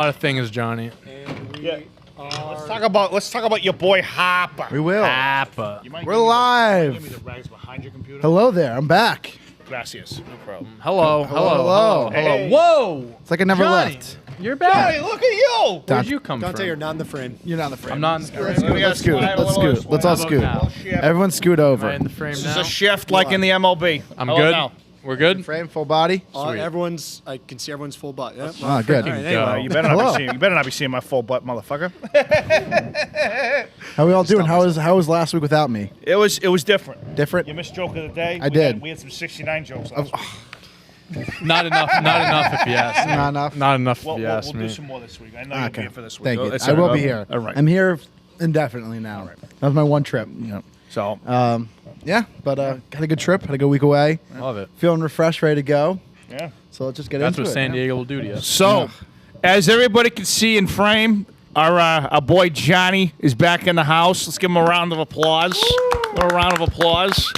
A lot of things, Johnny. Yeah. Let's talk about your boy Harper. We will. Appa. We're live. Give me the rags behind your computer. Hello there. I'm back. Gracias. No problem. Hello. Hello. Hey. Whoa. It's like I never Johnny, left. You're back. Hey, look at you. Where'd you come Dante, from? you're not in the frame. You're not in the frame. I'm not in the frame. Let's scoot. Let's scoot. Let's all scoot. Everyone scoot Am I over. in the frame This now? is a shift like in the MLB. I'm Hello good. now. We're good. Frame, full body. Everyone's. I can see everyone's full butt. Yeah. Ah, good. All right, Go. anyway, You better not be seeing my full butt, motherfucker. How we all doing? How was last week without me? It was different. Different? You missed joke of the day. I did. We had some 69 jokes last week. Not enough. Not enough if you ask me. Not enough? Not enough We'll if you ask do me. some more this week. I know you'll be Okay. here for this week. Thank you. It's I all will right. be here. All right. I'm here indefinitely now. That was my one trip. So Yeah, but had a good trip. Had a good week away. Love it. Feeling refreshed, ready to go. yeah. So let's just get That's into what it. San Diego will do to you. So, as everybody can see in frame, our boy Johnny is back in the house. Let's give him a round of applause. A little round of applause.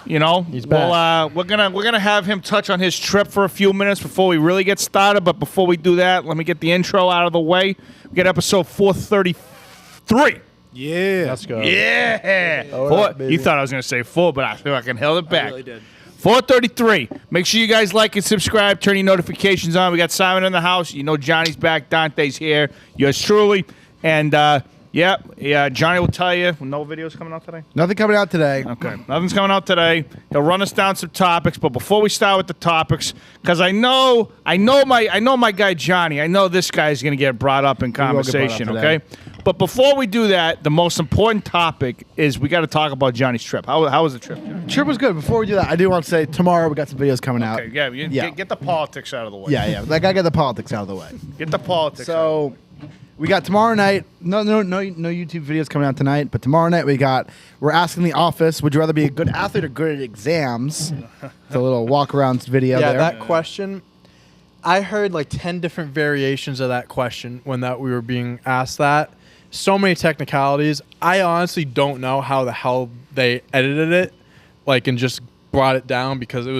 You know, He's back. we're gonna have him touch on his trip for a few minutes before we really get started. But before we do that, let me get the intro out of the way. We get episode 433. Yeah. Let's go. Yeah. up, baby. You thought I was gonna say 4, but I feel like I held it I back. really did. 433. Make sure you guys like and subscribe. Turn your notifications on. We got Simon in the house. You know Johnny's back. Dante's here. Yours truly. And, Johnny will tell you. No videos coming out today? Nothing coming out today. Okay. Nothing's coming out today. He'll run us down some topics. But before we start with the topics, because I know my guy Johnny. I know this guy's going to get brought up in will get brought up conversation, today. okay? But before we do that, the most important topic is we got to talk about Johnny's trip. How was the trip? Trip was good. Before we do that, I do want to say tomorrow we got some videos coming out. Okay, yeah, Yeah. Get the politics out of the way. Yeah. Like I got the politics out of the way. Get the politics. So we got tomorrow night. No YouTube videos coming out tonight. But tomorrow night we're asking the office: would you rather be a good athlete or good at exams? It's a little walk around video Yeah, there. that question. I heard like 10 different variations of that question when we were being asked that. So many technicalities. I honestly don't know how the hell they edited it, and just brought it down because it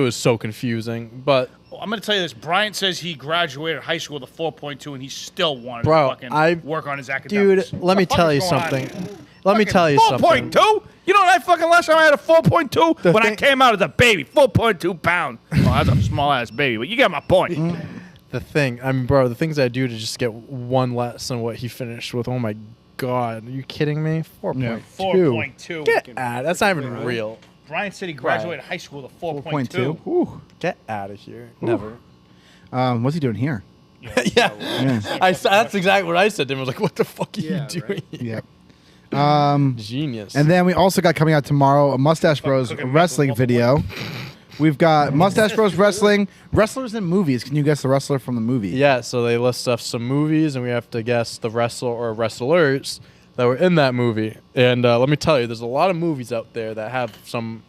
was so confusing. But I'm going to tell you this. Bryant says he graduated high school with a 4.2, and he still wanted Bro, to fucking work on his academics. dude, let me What the tell fuck you is going on? something. Let me tell you something. 4.2? You know what I fucking last time I had a 4.2? The When I thing- came out as a baby, 4.2 pounds. Well, that's a small ass baby, but you get my point. The things I do to just get one less than what he finished with. Oh my God, are you kidding me? 4.2. 4.2. Get out. That's not even real. Bryant said he graduated high school with a 4.2. 4.2. Ooh. Get out of here. Never. What's he doing here? Yeah. That's exactly what I said to him. I was like, what the fuck are you Yeah, doing? Yep. Genius. And then we also got coming out tomorrow a Mustache Bros cooking wrestling multiple video. We've got Mustache Bros wrestling, wrestlers in movies. Can you guess the wrestler from the movie? Yeah, so they list off some movies, and we have to guess the wrestler or wrestlers that were in that movie. And let me tell you, there's a lot of movies out there that have some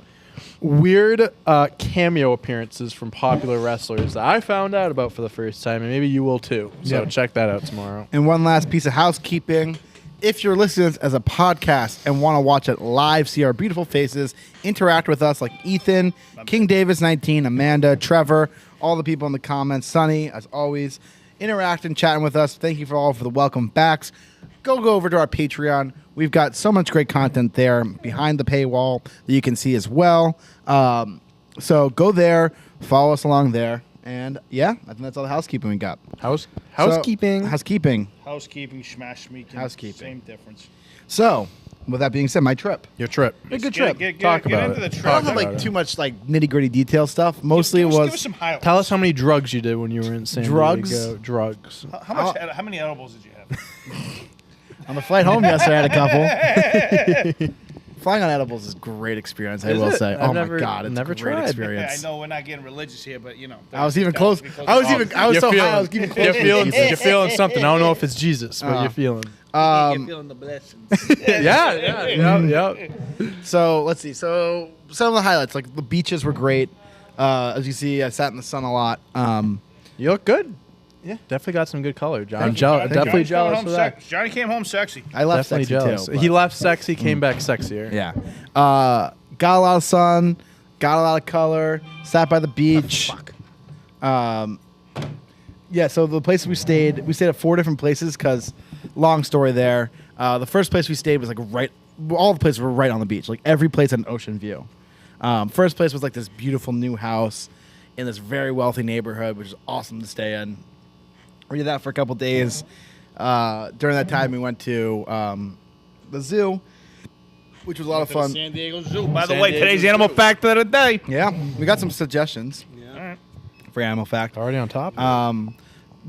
weird cameo appearances from popular wrestlers that I found out about for the first time, and maybe you will too. So Yeah. check that out tomorrow. And one last piece of housekeeping. If you're listening to this as a podcast and want to watch it live, see our beautiful faces, interact with us like Ethan, King Davis 19, Amanda, Trevor, all the people in the comments, Sonny, as always, interact and chatting with us. Thank you for the welcome backs. Go over to our Patreon. We've got so much great content there behind the paywall that you can see as well. So go there, follow us along there. And yeah, I think that's all the housekeeping we got. Housekeeping. Housekeeping. Housekeeping, smash meeking. Housekeeping. Same difference. So, with that being said, my trip. Your trip. A good trip. Talk about into it. the trip. I don't have about like it. too much like nitty gritty detail stuff. Mostly it Give us was some highlights. Tell us how many drugs you did when you were in San Drugs? Diego. Drugs. How many edibles did you have? on the flight home yesterday. I had a couple. Flying on edibles is a great experience. I Is will it? say. I've Oh never- my god, it's never a great tried. Yeah, experience. I know we're not getting religious here, but you know. I was even close. I was so high. I was keeping close. You're to feeling, Jesus. you're feeling something. I don't know if it's Jesus, but you're feeling. You're feeling the blessings. Yeah. So let's see. So some of the highlights, like the beaches were great. As you see, I sat in the sun a lot. You look good. Yeah, definitely got some good color, John. I'm definitely jealous of that. Johnny came home sexy. I left Definitely sexy jealous. too. but- He left sexy, came back sexier. Yeah. Got a lot of sun, got a lot of color, sat by the beach. Yeah, so the place we stayed at 4 different places because, long story there. The first place we stayed was like all the places were right on the beach. Like every place had an ocean view. First place was like this beautiful new house in this very wealthy neighborhood, which is awesome to stay in. We did that for a couple days. During that time, we went to the zoo, which was a lot of fun. San Diego Zoo. By the San way, Diego today's Zoo. animal fact of the day. Yeah, we got some suggestions Alright. for animal fact. Already on top.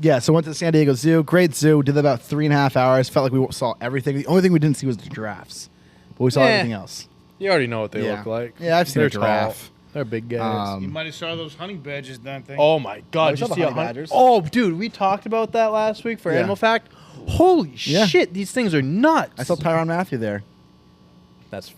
Yeah, so went to the San Diego Zoo. Great zoo. Did that about 3.5 hours. Felt like we saw everything. The only thing we didn't see was the giraffes, but we saw everything else. You already know what they Yeah. look like. Yeah, I've seen They're a giraffe. tall. They're big guys. You might have saw those honey badgers, Dante. Oh my God! we Did you saw see the a honey hun- badgers. Oh, dude, we talked about that last week for Yeah. Animal Fact. Holy Yeah. shit! These things are nuts. I saw Tyrann Matthew there. That's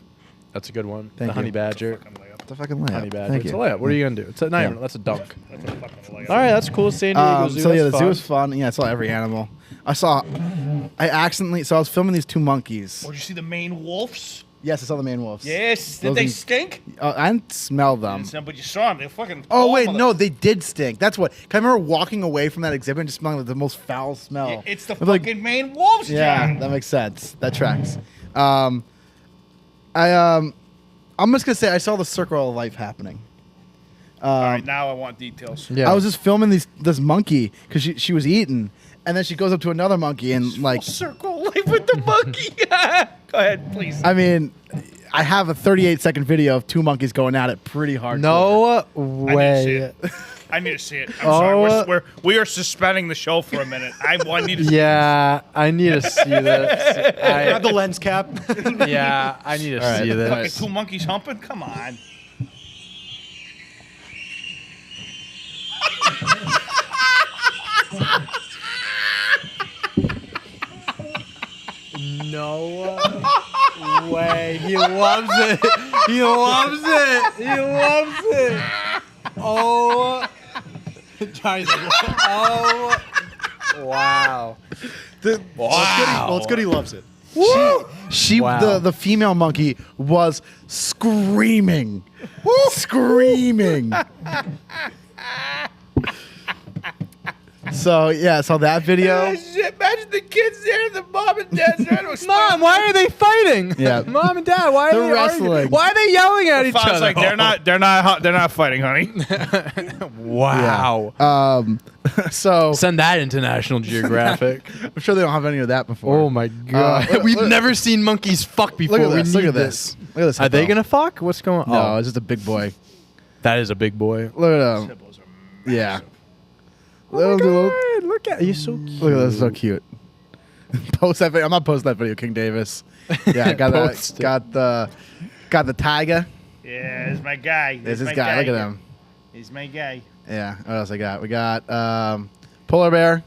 a good one. Thank the honey you. badger. It's a fucking layup. Honey badger. Thank It's you. a layup. What are you gonna do? It's a, not Yeah. even, that's a dunk. That's a fucking layup. All right, that's cool. San Diego Zoo. So yeah, the that's zoo fun. was fun. Yeah, I saw every animal. I was filming these 2 monkeys. Oh, did you see the Maine wolves? Yes, I saw the Maine wolves. Yes. Did Those they in- stink? I didn't smell them. But you saw them. They're fucking. Oh tall wait, mother- no, they did stink. That's what. 'Cause I remember walking away from that exhibit and just smelling like the most foul smell. Yeah, it's the It was like- fucking Maine wolves, Yeah, John. that makes sense. That tracks. I'm just gonna say I saw the circle of life happening. All right, now I want details. Yeah. I was just filming this monkey because she was eating, and then she goes up to another monkey and like, Circle life with the monkey. Go ahead, please. I mean, I have a 38-second video of 2 monkeys going at it pretty hard. No I need to see way. it. I need to see it. I'm Oh, sorry. We are suspending the show for a minute. I need to see Yeah, I need to see this. Grab the lens cap. Yeah, I need to All right. see fucking this. 2 monkeys humping. Come on. No way. He loves it. He loves it. He loves it. Oh. Johnny's like, oh. Wow. Well, it's good he loves it. She Wow. the female monkey was screaming, screaming. So yeah, so that video. Imagine the kids there, the mom and dad's there. Mom, why are they fighting? Yeah. Mom and Dad, why are They're they arguing? wrestling. Why are they yelling at each Father's other? like they're not fighting, honey. Wow. So Send that into National Geographic. I'm sure they don't have any of that before. Oh my God. We've never seen monkeys fuck before. Look at this. We Look need at this. Look at this. Are they hippo. gonna fuck? What's going on? No, Oh, it's just a big boy. that is a big boy. Look at him. Yeah. Oh my God, look at you, so cute. Look at this. So cute. Post that video. I'm not posting that video, King Davis. Yeah, got Post that. it. Got the tiger. Yeah, it's my guy. There's It's this my guy. Look at him. He's my guy. Yeah. What else I got? We got polar bear.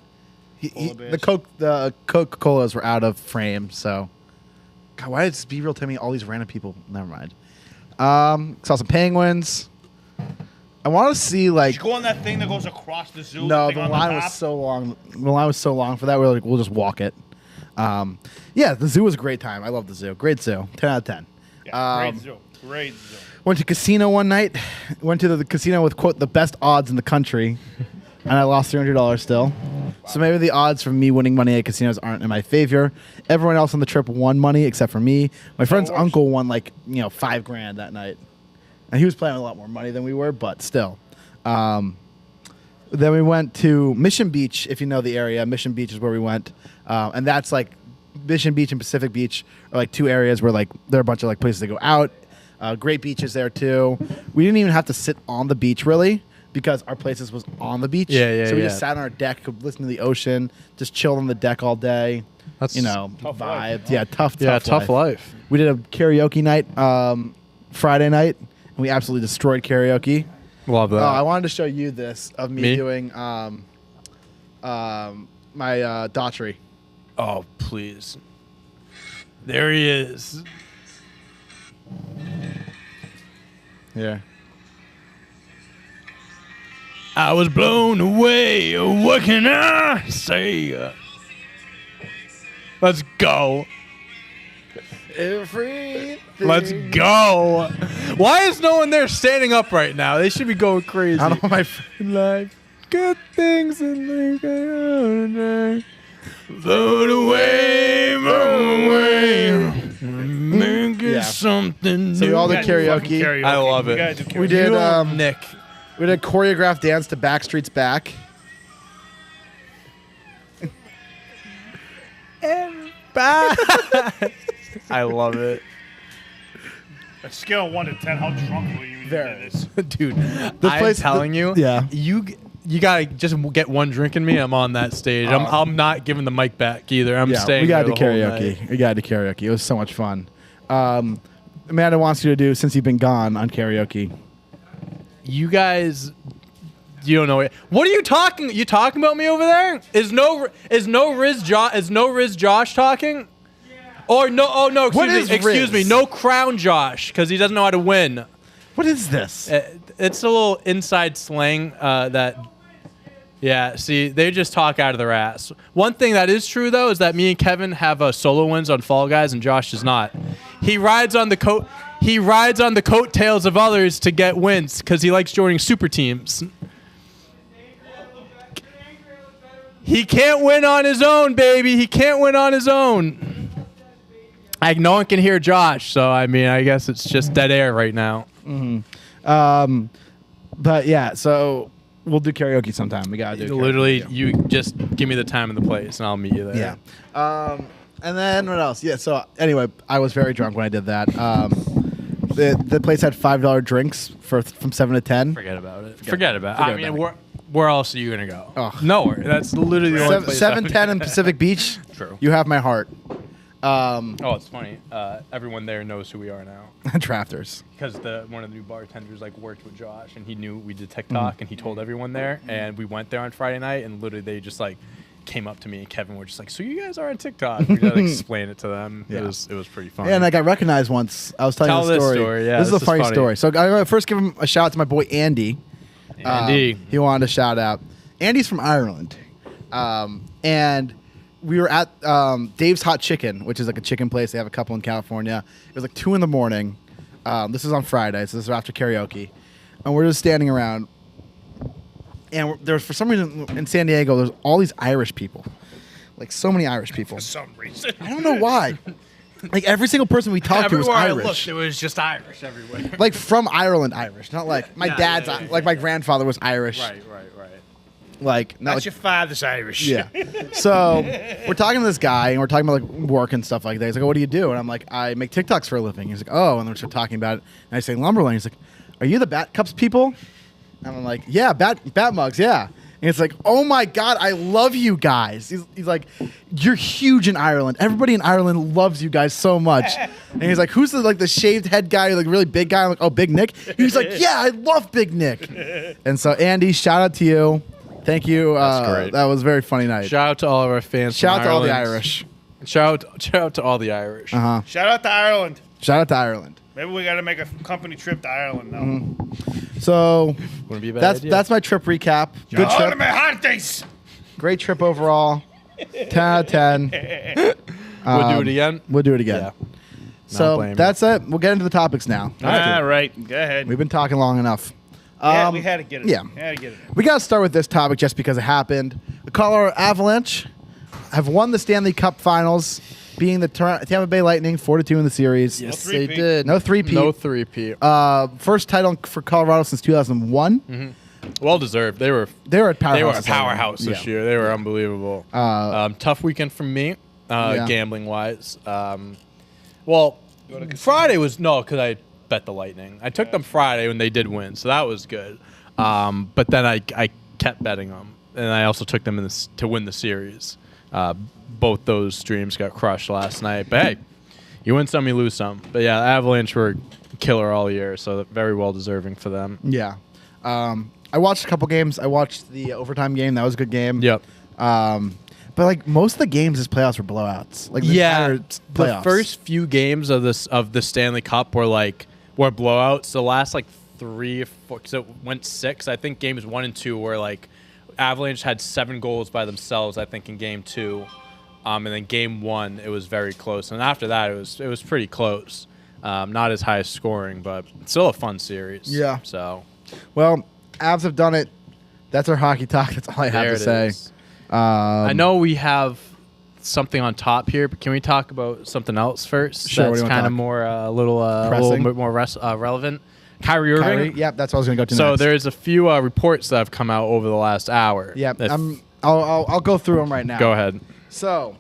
Polar bears. The Coca-Colas were out of frame, so. God, why did Be Real tell me all these random people? Never mind. Saw some penguins. I want to see Did like. you go on that thing that goes across the zoo? No, thing the on line top? was so long. The line was so long for that. We were like, we'll just walk it. Yeah, the zoo was a great time. I love the zoo. Great zoo. 10 out of 10. Yeah, great zoo. Great zoo. Went to casino one night. Went to the casino with quote the best odds in the country, and I lost $300 still. So maybe the odds for me winning money at casinos aren't in my favor. Everyone else on the trip won money except for me. My friend's works. uncle won like $5,000 that night, and he was playing with a lot more money than we were, but still. Then we went to Mission Beach, if you know the area. Mission Beach is where we went, and that's like Mission Beach and Pacific Beach are like 2 areas where like there are a bunch of like places to go out. Great beaches there too. We didn't even have to sit on the beach really because our places was on the beach. Yeah, So we yeah. just sat on our deck, could listen to the ocean, just chilled on the deck all day. That's Tough Vibes. life, Yeah, tough tough life. We did a karaoke night Friday night, and we absolutely destroyed karaoke. Love that. I wanted to show you this of me, Me? doing my Daughtry. Oh, please. There he is. Yeah. I was blown away. What can I say? Let's go. Let's go. Why is no one there standing up right now? They should be going crazy. I don't know my friend life. Good things in the float away, make it Yeah. something So we new. all did We gotta do fucking karaoke. I love it. We gotta do karaoke. We did. Nick. We did a choreographed dance to Backstreet's Back. I love it. A scale of 1 to 10, how drunk were you when you Very. did this? Dude, The I'm place- telling you, yeah. you gotta just get one drink in me. I'm on that stage. I'm not giving the mic back either. I'm staying. we got to there do the whole karaoke. night. We got to do karaoke. It was so much fun. Amanda wants you to do since you've been gone on karaoke. You guys, you don't know it. What are you talking? You talking about me over there? Is no Riz Josh talking? Or no? Oh no! What is Excuse me. Riz? No Crown Josh because he doesn't know how to win. What is this? It's a little inside slang that. Yeah, see, they just talk out of their ass. One thing that is true though is that me and Kevin have solo wins on Fall Guys, and Josh does not. He rides on the coattails of others to get wins because he likes joining super teams. He can't win on his own, baby. He can't win on his own. No one can hear Josh, so I mean, I guess it's just dead air right now. But yeah, so we'll do karaoke sometime. We gotta do karaoke. Literally, you just give me the time and the place, and I'll meet you there. Yeah. And then what else? Yeah. So anyway, I was very drunk when I did that. The place had $5 drinks from 7 to 10. Forget about it. Forget about it. Forget I mean, about where else are you gonna go? Ugh. Nowhere. That's literally the only place. 710 in Pacific Beach. True. You have my heart. Oh, it's funny. Everyone there knows who we are now Drafters. because one of the new bartenders worked with Josh, and he knew we did TikTok, and he told everyone there. And we went there on Friday night, and literally they just came up to me and Kevin were just like, "So you guys are on TikTok?" We had to explain it to them. Yeah. It was pretty funny. Yeah, and I got recognized once. I was telling Tell you the this story. story, yeah, this is this a is funny funny. story. So I'm gonna first give him a shout out to my boy Andy. Andy. He wanted a shout out. Andy's from Ireland, and we were at Dave's Hot Chicken, which is like a chicken place. They have a couple in California. It was like 2 a.m. This is on Friday, so this is after karaoke, and we're just standing around. And there's for some reason in San Diego, there's all these Irish people, like so many Irish people. For some reason. I don't know why. Like every single person we talked to was Everywhere I Irish. looked, it was just Irish everywhere. Like from Ireland, Irish. Not like my Yeah, dad's, yeah, yeah, like my grandfather was Irish. right. Like, not That's like, your father's Irish. yeah. So we're talking to this guy and we're talking about like work and stuff like that. He's like, "Oh, what do you do?" And I'm like, "I make TikToks for a living." He's like, "Oh," and then we're talking about it. And I say, "Lumberland." He's like, "Are you the Bat Cups people?" And I'm like, "Yeah, Bat Mugs, yeah." And it's like, "Oh my God, I love you guys." He's like, "You're huge in Ireland. Everybody in Ireland loves you guys so much." And he's like, "Who's the shaved head guy, like really big guy?" I'm like, "Oh, Big Nick." He's like, "Yeah, I love Big Nick." And so Andy, shout out to you. Thank you. That's great. That was a very funny night. Shout out to all of our fans. Shout out from to all the Ireland. Irish. Shout out to all the Irish. Uh-huh. Shout out to Ireland. Shout out to Ireland. Maybe we got to make a company trip to Ireland now. So Wouldn't be a bad idea. that's my trip recap. Good Oh, trip. my heart days. Great trip overall. 10 out of 10. We'll do it again. We'll do it again. Yeah. So blame that's it. We'll get into the topics now. All right. Go ahead. We've been talking long enough. Yeah, we had to get it. yeah. We had to get it. We got to start with this topic just because it happened. The Colorado Avalanche have won the Stanley Cup Finals, being the Tampa Bay Lightning 4-2 in the series. Yes, No they three-peat. did. No three-peat. No three-peat. First title for Colorado since 2001. Well deserved. They were They were a powerhouse. They were a powerhouse this year. They were unbelievable. Tough weekend for me, Yeah. gambling wise. Well, Friday was because I bet the Lightning. I took them Friday when they did win, so that was good. But then I kept betting them, and I also took them to win the series. Both those streams got crushed last night. But hey, you win some, you lose some. But yeah, the Avalanche were killer all year, so very well deserving for them. Yeah. I watched a couple games. I watched the overtime game. That was a good game. Yep. But like most of the games this playoffs were blowouts. Like the entire The playoffs. first few games of the Stanley Cup were blowouts. The last 3 or 4, because it went 6. I think games 1 and 2 were Avalanche had 7 goals by themselves. I think in game 2, and then game 1 it was very close. And after that it was pretty close. Not as high scoring, but still a fun series. Yeah. So Well, Avs have done it. That's our hockey talk. That's all I have There to it say. is. I know we have something on top here, but can we talk about something else first? Sure, what do That's you wanna kind of talk? more a little Pressing? bit more relevant. Kyrie Irving. Kyrie, yep, that's what I was going to go to So next. there's a few reports that have come out over the last hour. Yep, If- I'll go through them right now. Go ahead. So,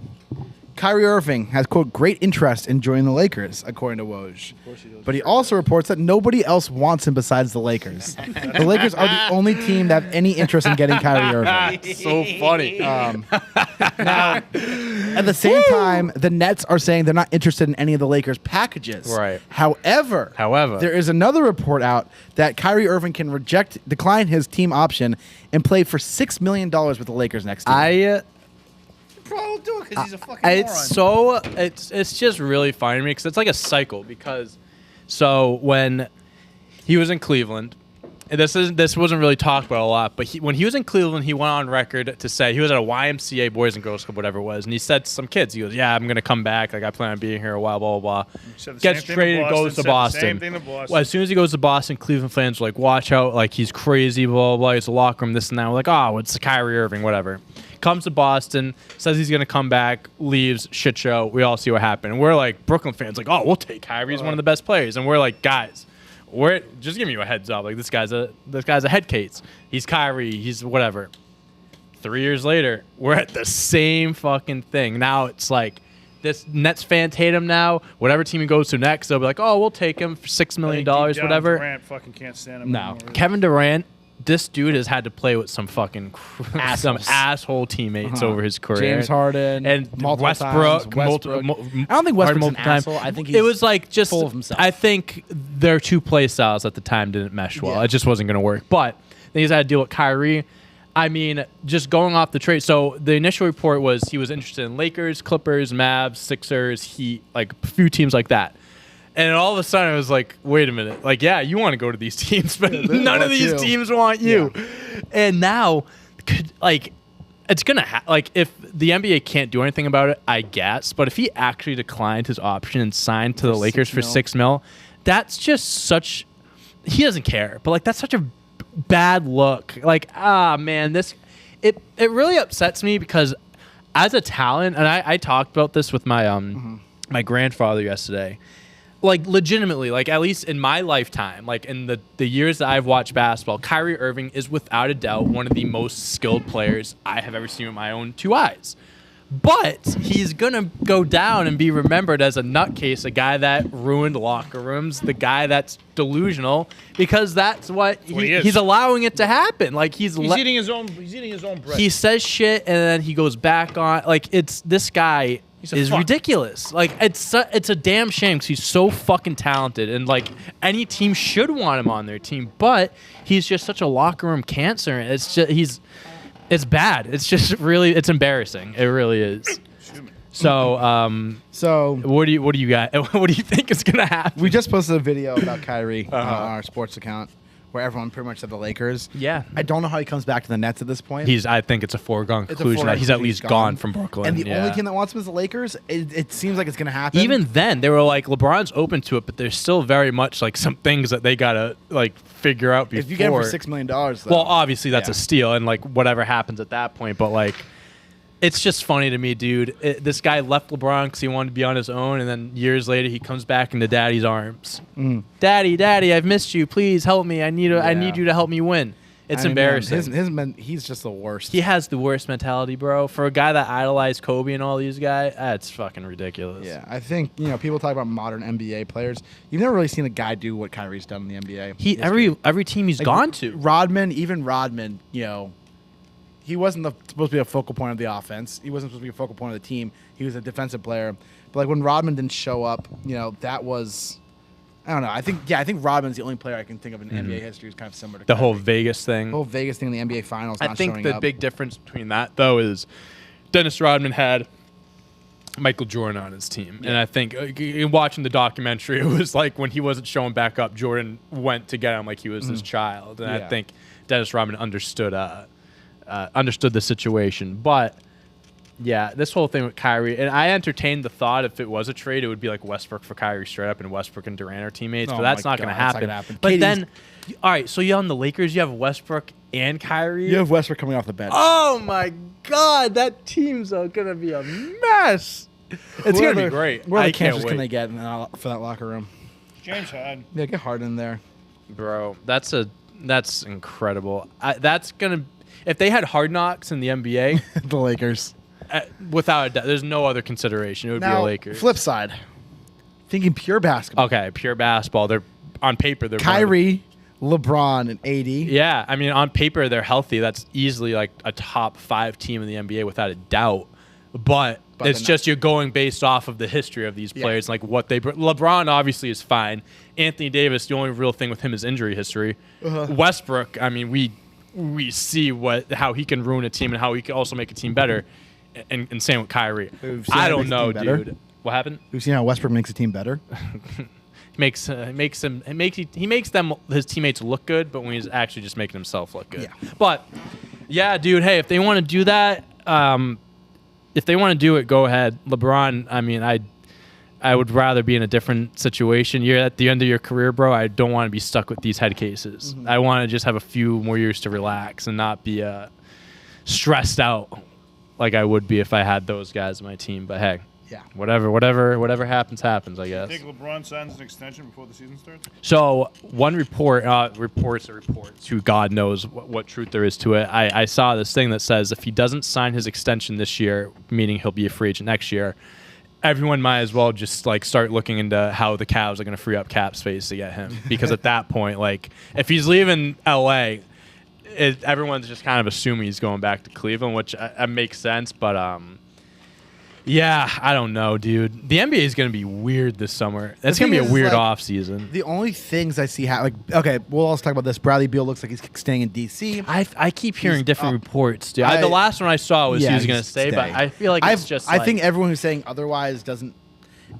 Kyrie Irving has, quote, great interest in joining the Lakers, according to Woj. But he also reports that nobody else wants him besides the Lakers. The Lakers are the only team that have any interest in getting Kyrie Irving. So funny. Now, at the same time, the Nets are saying they're not interested in any of the Lakers' packages. Right. However, However. there is another report out that Kyrie Irving can decline his team option and play for $6 million with the Lakers next year. Probably will do it because he's a fucking It's just really funny to me because it's like a cycle. Because so when he was in Cleveland, and this wasn't really talked about a lot, but when he was in Cleveland, he went on record to say he was at a YMCA Boys and Girls Club, whatever it was, and he said to some kids, he goes, "Yeah, I'm gonna come back. Like I plan on being here a while, blah blah blah." Said the Gets same thing to traded, Boston, goes to said the Boston. same thing to Boston. Well, as soon as he goes to Boston, Cleveland fans are like, "Watch out! Like he's crazy, blah blah blah. He's a locker room, this and that." We're like, "Oh, it's Kyrie Irving, whatever." Comes to Boston, says he's gonna come back, leaves, shit show. We all see what happened. And we're like Brooklyn fans, like, "Oh, we'll take Kyrie. He's one of the best players." And we're like, guys. We're just giving you a heads up. Like this guy's a head case. He's Kyrie. He's whatever. 3 years later, we're at the same fucking thing. Now it's like this Nets fans hate him now. Whatever team he goes to next, they'll be like, "Oh, we'll take him for $6 million, whatever." Durant fucking can't stand him. No, anymore. Kevin Durant. This dude has had to play with some fucking some Assholes. asshole teammates over his career. James Harden and multiple Westbrook. times, Westbrook. I don't think Westbrook's an asshole. I think it he's was like just. full of himself. I think their two play styles at the time didn't mesh well. Yeah. It just wasn't going to work. But then he's had to deal with Kyrie. I mean, just going off the trade. So the initial report was he was interested in Lakers, Clippers, Mavs, Sixers, Heat, like a few teams like that. And then all of a sudden, it was like, wait a minute. Like, yeah, you want to go to these teams, but none of want these you. teams want you. And now, it's going to if the NBA can't do anything about it, I guess. But if he actually declined his option and signed to the Lakers for $6 million, that's just such. He doesn't care. But, like, that's such a bad look. Like, man, it really upsets me because as a talent, and I talked about this with my my grandfather yesterday. Like legitimately, like at least in my lifetime, like in the years that I've watched basketball, Kyrie Irving is without a doubt one of the most skilled players I have ever seen with my own two eyes. But he's gonna go down and be remembered as a nutcase, a guy that ruined locker rooms, the guy that's delusional, because that's what what he is. he's allowing it to happen. Like He's eating his own. He's eating his own bread. he says shit and then he goes back on. Like it's this guy a is fuck. ridiculous. Like it's a damn shame because he's so fucking talented and like any team should want him on their team, but he's just such a locker room cancer. It's just it's bad. It's just really it's embarrassing. It really is. So So what do you got? What do you think is gonna happen? we just posted a video about Kyrie on our sports account where everyone pretty much said the Lakers. Yeah. I don't know how he comes back to the Nets at this point. I think it's a foregone It's a conclusion that foregone he's at conclusion least gone from Brooklyn. And the Yeah. only team that wants him is the Lakers. It seems like it's going to happen. Even then, they were like, LeBron's open to it, but there's still very much like some things that they gotta like figure out before. if you get him for $6 million, though, well, obviously that's Yeah. a steal, and like whatever happens at that point. But like, it's just funny to me, dude. This guy left LeBron because he wanted to be on his own, and then years later he comes back into Daddy's arms. Daddy, I've missed you. Please help me. I need you to help me win. It's I mean, man, embarrassing. he's just the worst. He has the worst mentality, bro. For a guy that idolized Kobe and all these guys, that's fucking ridiculous. Yeah, I think people talk about modern NBA players. You've never really seen a guy do what Kyrie's done in the NBA. Every team he's Like, gone to. Rodman, he wasn't supposed to be a focal point of the offense. He wasn't supposed to be a focal point of the team. He was a defensive player. But like when Rodman didn't show up, that was, I don't know. I think Rodman's the only player I can think of in NBA history who's kind of similar to The Kyrie. whole Vegas thing. The whole Vegas thing in the NBA Finals. I not think showing the up. big difference between that though is Dennis Rodman had Michael Jordan on his team, and I think in watching the documentary, it was like when he wasn't showing back up, Jordan went to get him like he was his child, and I Yeah. think Dennis Rodman understood the situation. But Yeah, this whole thing with Kyrie, and I entertained the thought if it was a trade, it would be like Westbrook for Kyrie straight up, and Westbrook and Durant are teammates, Oh but that's my not going to God, that's not happen. gonna happen. But KD's then, all right, so you on the Lakers, you have Westbrook and Kyrie. You have Westbrook coming off the bench. Oh my God, that team's going to be a mess. It's going to be great. What I other can't cancers can they wait, get for that locker room? James Harden. Yeah, get Harden in there. bro. That's incredible. That's going to if they had Hard Knocks in the NBA, The Lakers. without a doubt, there's no other consideration. It would be Now, a Lakers. flip side. Thinking pure basketball. Okay, pure basketball. They're on paper. They're one of the- Kyrie, LeBron, and AD. Yeah, I mean, on paper they're healthy. That's easily like a top 5 team in the NBA without a doubt. But it's they're just you're going based off of the history of these players, like what they. LeBron obviously is fine. Anthony Davis, the only real thing with him is injury history. Westbrook, I mean, we see how he can ruin a team and how he can also make a team better. And same with Kyrie. We've seen I how don't he makes a know, team better. dude. What happened? We've seen how Westbrook makes a team better. Makes them his teammates look good, but when he's actually just making himself look good. Yeah. But yeah, dude. Hey, if they want to do that, if they want to do it, go ahead. LeBron. I mean, I would rather be in a different situation. You're at the end of your career, bro. I don't want to be stuck with these head cases. I want to just have a few more years to relax and not be stressed out like I would be if I had those guys on my team. But hey. Yeah. Whatever happens, I guess. Think LeBron signs an extension before the season starts? So one reports, who God knows what truth there is to it. I saw this thing that says if he doesn't sign his extension this year, meaning he'll be a free agent next year, everyone might as well just like start looking into how the Cavs are going to free up cap space to get him. Because at that point, like if he's leaving LA, everyone's just kind of assuming he's going back to Cleveland, which makes sense. But yeah, I don't know, dude. The NBA is going to be weird this summer. That's going to be a weird off season. The only things I see okay, we'll also talk about this. Bradley Beal looks like he's staying in DC. I keep hearing He's different up. reports, dude. The last one I saw was he was going to he's stay, but staying. I feel like it's just I like, think everyone who's saying otherwise doesn't.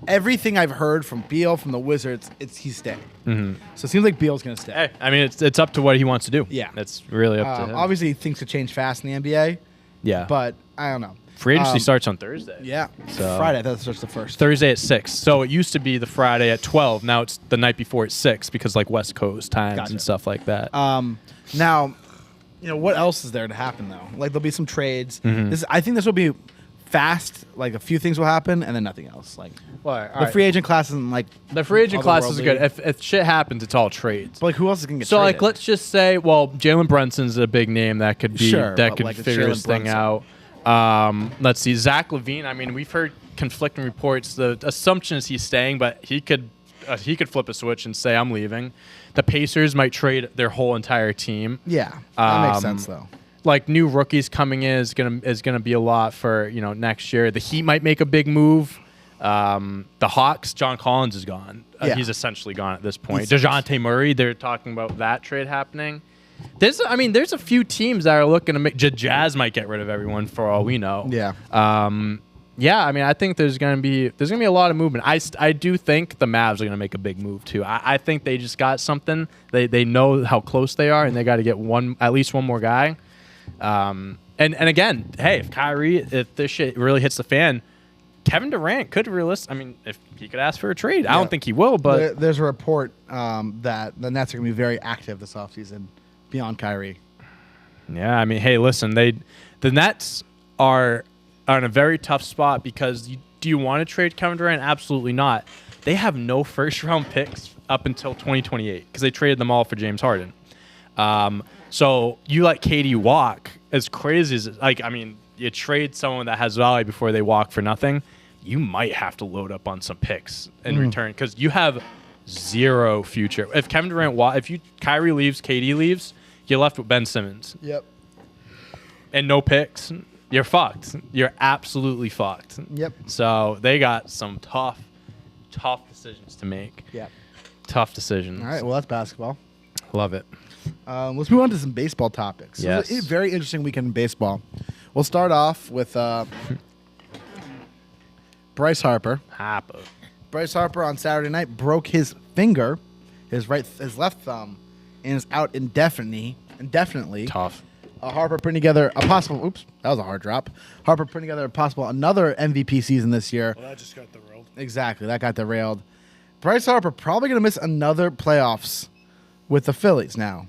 Everything I've heard from Beal, from the Wizards, he's staying. So it seems like Beal's going to stay. hey, I mean, it's up to what he wants to do. Yeah. It's really up to him. Obviously, things could change fast in the NBA, Yeah. but I don't know. Free agency starts on Thursday. Yeah, So- Friday. I thought that's just the first. Thursday at 6. So it used to be the Friday at 12. Now it's the night before at 6 because like West Coast times Gotcha. and stuff like that. Now, what else is there to happen though? Like there'll be some trades. Mm-hmm. I think this will be fast. Like a few things will happen, and then nothing else. Like Well, the free agent class isn't like. the free agent class is otherworldly. good. If shit happens, it's all trades. But like who else is gonna get So traded? like let's just say, well, Jalen Brunson's a big name that could be Sure, that but, could like, it's figure Jalen this thing Brunson. out. Let's see, Zach LaVine. I mean, we've heard conflicting reports. The assumption is he's staying, but he could flip a switch and say I'm leaving. The Pacers might trade their whole entire team. Yeah, that makes Um, sense though. Like new rookies coming in is gonna be a lot for next year. The Heat might make a big move. The Hawks, John Collins is gone. Yeah. He's essentially gone at this point. He's- DeJounte Murray, they're talking about that trade happening. There's a few teams that are looking to make. Jazz might get rid of everyone for all we know. Yeah. Yeah. I mean, I think there's gonna be a lot of movement. I do think the Mavs are gonna make a big move too. I think they just got something. They know how close they are, and they got to get at least one more guy. And again, hey, if this shit really hits the fan, Kevin Durant could if he could ask for a trade. I don't think he will, but There's a report that the Nets are gonna be very active this offseason beyond Kyrie. yeah, I mean, hey, listen, the Nets are in a very tough spot because do you want to trade Kevin Durant? Absolutely not. They have no first round picks up until 2028 because they traded them all for James Harden. So you let KD walk, as crazy as you trade someone that has value before they walk for nothing, you might have to load up on some picks in return because you have zero future. If Kevin Durant, Kyrie leaves, KD leaves, you're left with Ben Simmons Yep. and no picks. You're fucked. You're absolutely fucked. Yep. So they got some tough decisions to make. Yep. Tough decisions. All right. Well, that's basketball. Love it. Let's move on to some baseball topics. Yes. It was a very interesting weekend in baseball. We'll start off with Bryce Harper. Harper. Bryce Harper on Saturday night broke his finger, his left thumb, and is out indefinitely. Tough. Harper putting together a possible. Oops, that was a hard drop. Harper putting together a possible another MVP season this year. Well, that just got derailed. Exactly, that got derailed. Bryce Harper probably going to miss another playoffs with the Phillies now.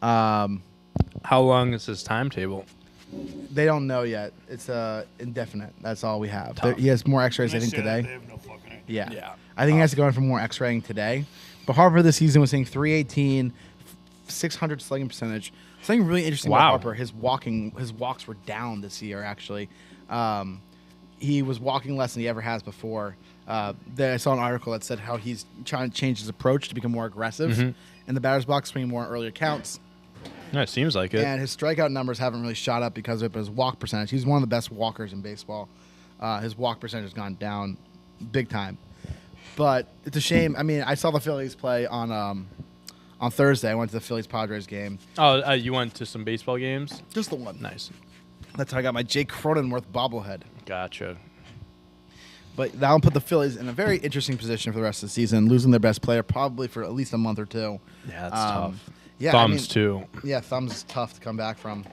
How long is his timetable? They don't know yet. It's indefinite. That's all we have. Tough. He has more X-rays, I think, today. They have no fucking idea. Yeah. Yeah. I think he has to go in for more X-raying today. But Harper this season was hitting 318, 600 slugging percentage. Something really interesting about Wow. Harper, his walks were down this year, actually. He was walking less than he ever has before. I saw an article that said how he's trying to change his approach to become more aggressive in the batter's box, swinging more earlier counts. Yeah, it seems like it. And his strikeout numbers haven't really shot up because of it, but his walk percentage. He's one of the best walkers in baseball. His walk percentage has gone down big time. But it's a shame. I mean, I saw the Phillies play on Thursday. I went to the Phillies-Padres game. Oh, you went to some baseball games? Just the one. Nice. That's how I got my Jake Cronenworth bobblehead. Gotcha. But that'll put the Phillies in a very interesting position for the rest of the season, losing their best player probably for at least a month or two. Yeah, that's tough. Yeah, Thumbs, too. Yeah, thumbs is tough to come back from.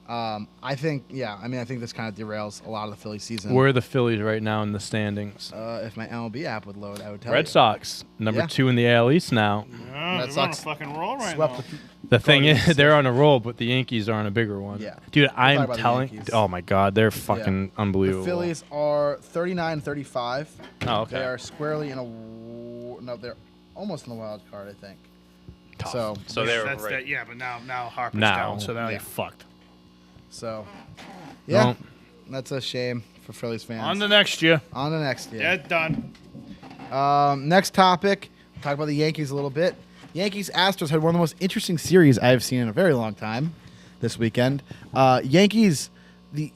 I think this kind of derails a lot of the Phillies season. Where are the Phillies right now in the standings? If my MLB app would load, I would tell Red you. Sox, number Yeah. 2 in the AL East now. Yeah, Red they're on a Sox fucking roll right Swept now. The thing Guardians. is, they're on a roll, but the Yankees are on a bigger one. Yeah. Dude, talk I'm about the telling. Yankees. Oh my God, they're fucking The unbelievable. Phillies are 39-35. Oh, okay. They are squarely in a no. They're almost in the wild card, I think. Tough. So they're That's right. that, yeah, but now Harper's Now. down, so now Yeah. you're fucked. So, yeah, Well, that's a shame for Phillies fans. On to next year. On the next year. Yeah, done. Next topic. Talk about the Yankees a little bit. Yankees Astros had one of the most interesting series I have seen in a very long time this weekend. Yankees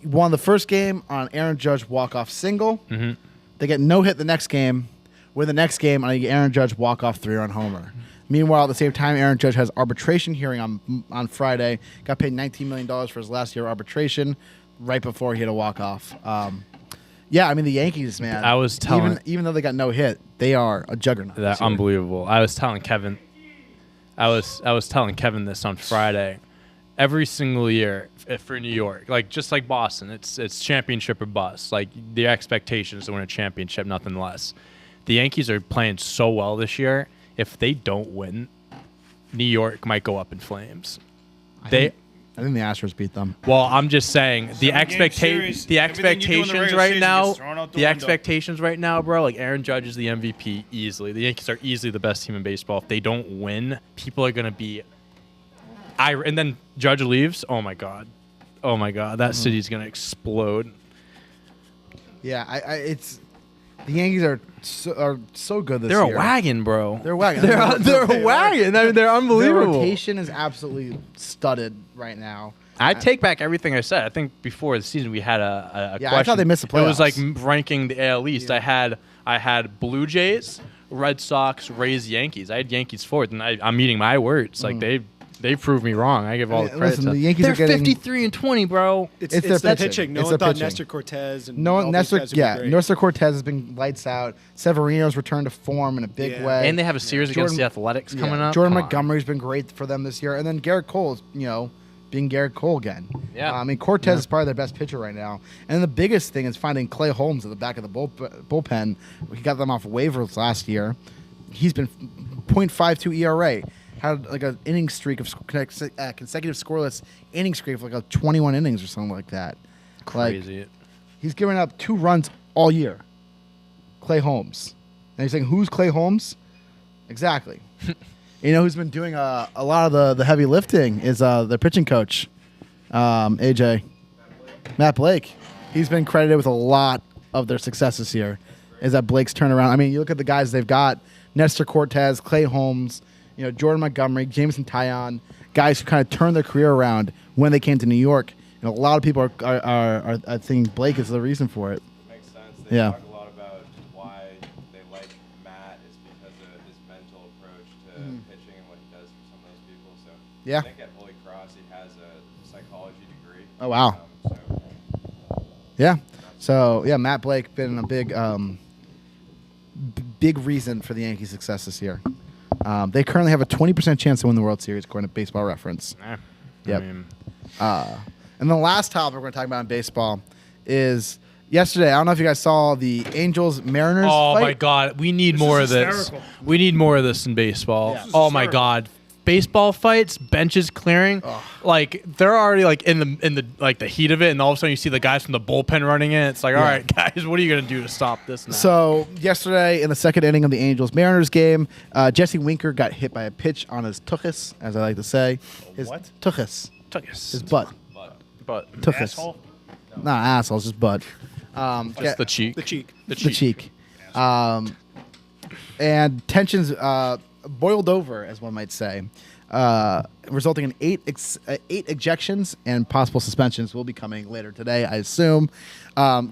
won the first game on Aaron Judge walk-off single. Mm-hmm. They get no hit the next game. Win the next game on Aaron Judge walk-off 3-run homer. Meanwhile, at the same time, Aaron Judge has arbitration hearing on Friday. Got paid $19 million for his last year arbitration right before he had a walk-off. Yeah, I mean, the Yankees, man. I was telling- even though they got no hit, they are a juggernaut. That this year. unbelievable. I was telling Kevin. I was telling Kevin this on Friday. Every single year for New York, like just like Boston, it's championship or bust. Like the expectation is to win a championship, nothing less. The Yankees are playing so well this year. If they don't win, New York might go up in flames. I think the Astros beat them. Well, I'm just saying the Seven-game series, the everything you do in the expectations regular right season now. gets thrown out the The window. expectations right now, bro. Like Aaron Judge is the MVP easily. The Yankees are easily the best team in baseball. If they don't win, people are gonna be. And then Judge leaves. Oh my god, that city's gonna explode. Yeah, it's the Yankees are so good this They're year. a wagon, bro. They're a wagon. They're a wagon. I mean, they're Their unbelievable. rotation is absolutely studded right now. I take back everything I said. I think before the season we had a Yeah, I question. thought they missed the It was like playoffs. ranking the AL East. Yeah. I had Blue Jays, Red Sox, Rays, Yankees. I had Yankees fourth, and I'm eating my words. Like they proved me wrong. I give all the credit. Listen, to the Yankees They're are getting 53-20, bro. It's It's their the pitching. pitching. No It's one their thought pitching. Nestor Cortez and no all these Nestor. guys would be Yeah, great. Nestor Cortez has been lights out. Severino's returned to form in a big Yeah. way. And they have a series against Jordan- the Athletics Yeah, coming up. Jordan Come on. Montgomery's been great for them this year, and then Garrett Cole is being Garrett Cole again. Yeah. I mean Cortez is probably their best pitcher right now, and then the biggest thing is finding Clay Holmes at the back of the bullpen. We got them off waivers last year. He's been .52 ERA. Had like an inning streak of consecutive scoreless inning streak of like 21 innings or something like that. Like, Crazy. he's given up 2 runs all year. Clay Holmes. And you're saying, who's Clay Holmes? Exactly. You know who's been doing a lot of the heavy lifting is their pitching coach, AJ. Matt Blake. He's been credited with a lot of their successes here. Is that Blake's turnaround. I mean, you look at the guys they've got, Nestor Cortez, Clay Holmes, Jordan Montgomery, Jameson Taillon, guys who kind of turned their career around when they came to New York. A lot of people are thinking Blake is the reason for it. Makes sense. They Yeah. talk a lot about why they like Matt is because of his mental approach to pitching and what he does for some of those people. So Yeah. I think at Holy Cross he has a psychology degree. Oh, wow. So Yeah. So, yeah, Matt Blake been a big big reason for the Yankees' success this year. They currently have a 20% chance to win the World Series, according to Baseball Reference. I Yep. mean, And the last topic we're going to talk about in baseball is yesterday. I don't know if you guys saw the Angels Mariners. Oh fight. my God, we need more of this. hysterical. We need more of this in baseball. This is Oh my hysterical. God, baseball fights, benches clearing, like they're already like in the like the heat of it, and all of a sudden you see the guys from the bullpen running in. It's like, all right, guys, what are you gonna do to stop this now? So yesterday in the second inning of the Angels Mariners game, Jesse Winker got hit by a pitch on his tuchus, as I like to say. His what? Tuchus. His butt. but Tuchus. Asshole. Not asshole, just butt. just the cheek. The cheek. The cheek. And tensions boiled over, as one might say, resulting in eight ejections and possible suspensions will be coming later today, I assume.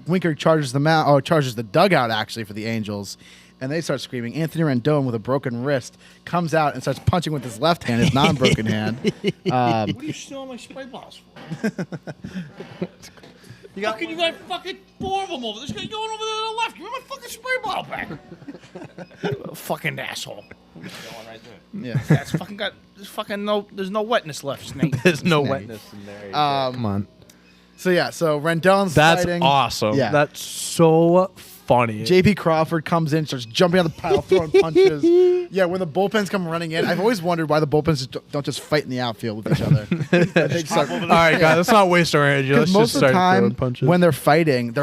Winker charges the dugout actually for the Angels, and they start screaming. Anthony Rendon with a broken wrist comes out and starts punching with his left hand, his non-broken hand. What are you stealing my spray bottles for? You got fucking four of them over. This guy going over there to the left. Give me my fucking spray bottle back. Fucking asshole. Got one right there. Yeah. That's fucking got. There's no wetness left, Snake. There's no Snake. wetness in there. Um, Come on, So Rendon's that's fighting. awesome. Yeah. That's so funny. JP Crawford comes in, starts jumping on the pile, throwing punches. Yeah, when the bullpens come running in, I've always wondered why the bullpens don't just fight in the outfield with each other. They start- all right, guys, let's not waste our energy. Let's Because just most of the start throwing time, punches. when they're fighting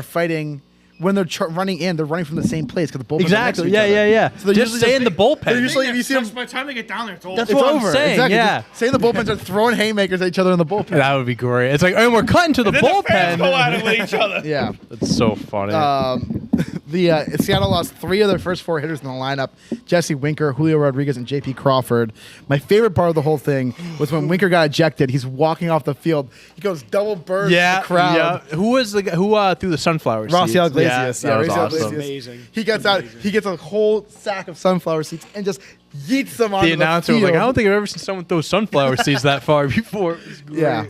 when they're running in, they're running from the same place because the bullpens are next to exactly, each other. yeah. So they're just usually stay in the bullpen. they're usually, if you see them, by the time they get down there, it's over. That's it's what I'm over. saying, Exactly. yeah. Say the bullpens are throwing haymakers at each other in the bullpen. that would be great. It's like, and we're cutting to the then the fans go at bullpen. it with each other. Yeah. That's so funny. The Seattle lost 3 of their first 4 hitters in the lineup: Jesse Winker, Julio Rodriguez, and JP Crawford. My favorite part of the whole thing was when Winker got ejected. He's walking off the field. He goes double bird yeah, to the crowd. yeah. Who was the guy who threw the sunflower seeds? Raciel Iglesias. Yeah, that was Raciel awesome. Iglesias. Amazing. He gets out. He gets a whole sack of sunflower seeds and just yeets them onto The announcer the was field. like, I don't think I've ever seen someone throw sunflower seeds that far before. It was great. Yeah.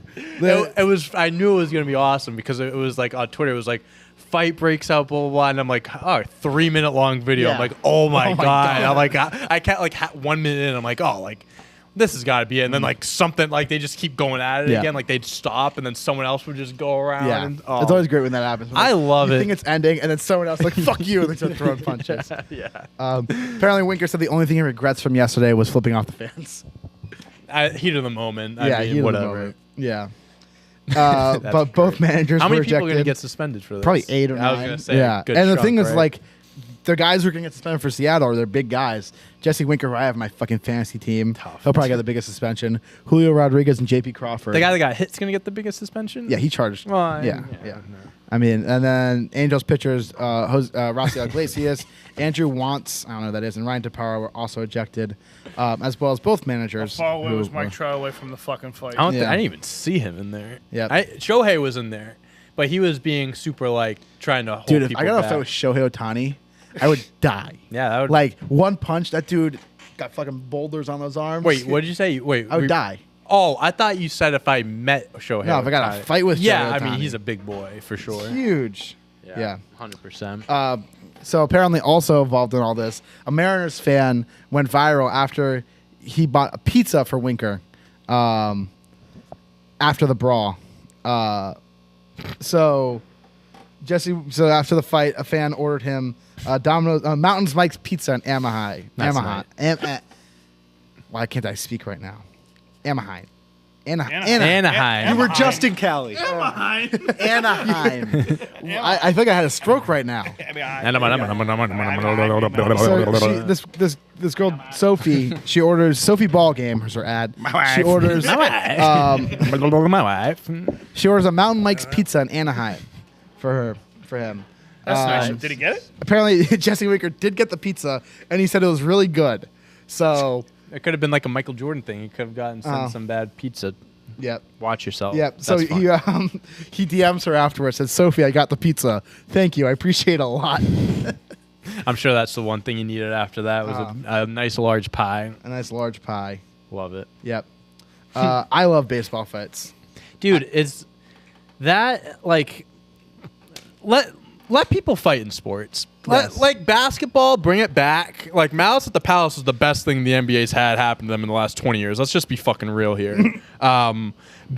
It was. I knew it was gonna be awesome because it was like on Twitter. It was like fight breaks out, blah blah blah, and I'm like, oh, 3-minute long video. Yeah. I'm like, oh my Oh my god. God. I'm like, I can't like 1 minute in. I'm like, oh, like this has got to be it. And then like something like they just keep going at it Yeah. again. Like they'd stop and then someone else would just go around. Yeah, And, it's always great when that happens. I love you it. think it's ending, and then someone else like "fuck you," and they start throwing punches. yeah. Apparently, Winker said the only thing he regrets from yesterday was flipping off the fans. Heat of the moment. Yeah, I mean, heat of the whatever. moment. Yeah. But both managers How many were people are ejected. gonna get suspended for this? Probably 8 or 9. I was gonna say. yeah, good and the chunk, thing is, right? like, the guys who are gonna get suspended for Seattle are their big guys. Jesse Winker, who I have my fucking fantasy team. Tough. He'll probably get the biggest suspension. Julio Rodriguez and JP Crawford. the guy that got hit's gonna get the biggest suspension. Yeah, he charged. Well, yeah. no. I mean, and then Angels pitchers, Raciel Iglesias, Andrew Wantz, I don't know who that is, and Ryan Taparo were also ejected, as well as both managers. Far away who was Mike were- Trout away from the fucking fight. I Yeah. didn't even see him in there. Yep. Shohei was in there, but he was being super like trying to hold Dude, if people I got a back. fight with Shohei Ohtani, I would die. Yeah, that would. Like, one punch, that dude got fucking boulders on those arms. wait, what did you say? Wait, I would die. Oh, I thought you said if I met Shohei. No, if I got a Ohtani. fight with Yeah, Shohei I mean Ohtani. he's a big boy for sure. Huge. Yeah. 100%. So apparently, also involved in all this, a Mariners fan went viral after he bought a pizza for Winker after the brawl. So after the fight, a fan ordered him Domino's Mountains Mike's Pizza in Anaheim. That's Why can't I speak right now? Anaheim. Anaheim. You were just in Cali. Anaheim. I think I had a stroke right now. So this girl Sophie, she orders Sophie Ball Game. Here's her ad. She orders My wife. she orders a Mountain Mike's Pizza in Anaheim for him. That's nice. Did he get it? Apparently, Jesse Winker did get the pizza, and he said it was really good. So, It could have been like a Michael Jordan thing. He could have gotten sent some bad pizza. yep. Watch yourself. Yep. So That's fun. he DMs her afterwards. Says, "Sophie, I got the pizza. Thank you. I appreciate it a lot." I'm sure that's the one thing you needed after that was a nice large pie. A nice large pie. Love it. Yep. I love baseball fights. Dude, is that like let people fight in sports. Yes. Like basketball, bring it back. Like Malice at the Palace is the best thing the NBA's had happen to them in the last 20 years. Let's just be fucking real here.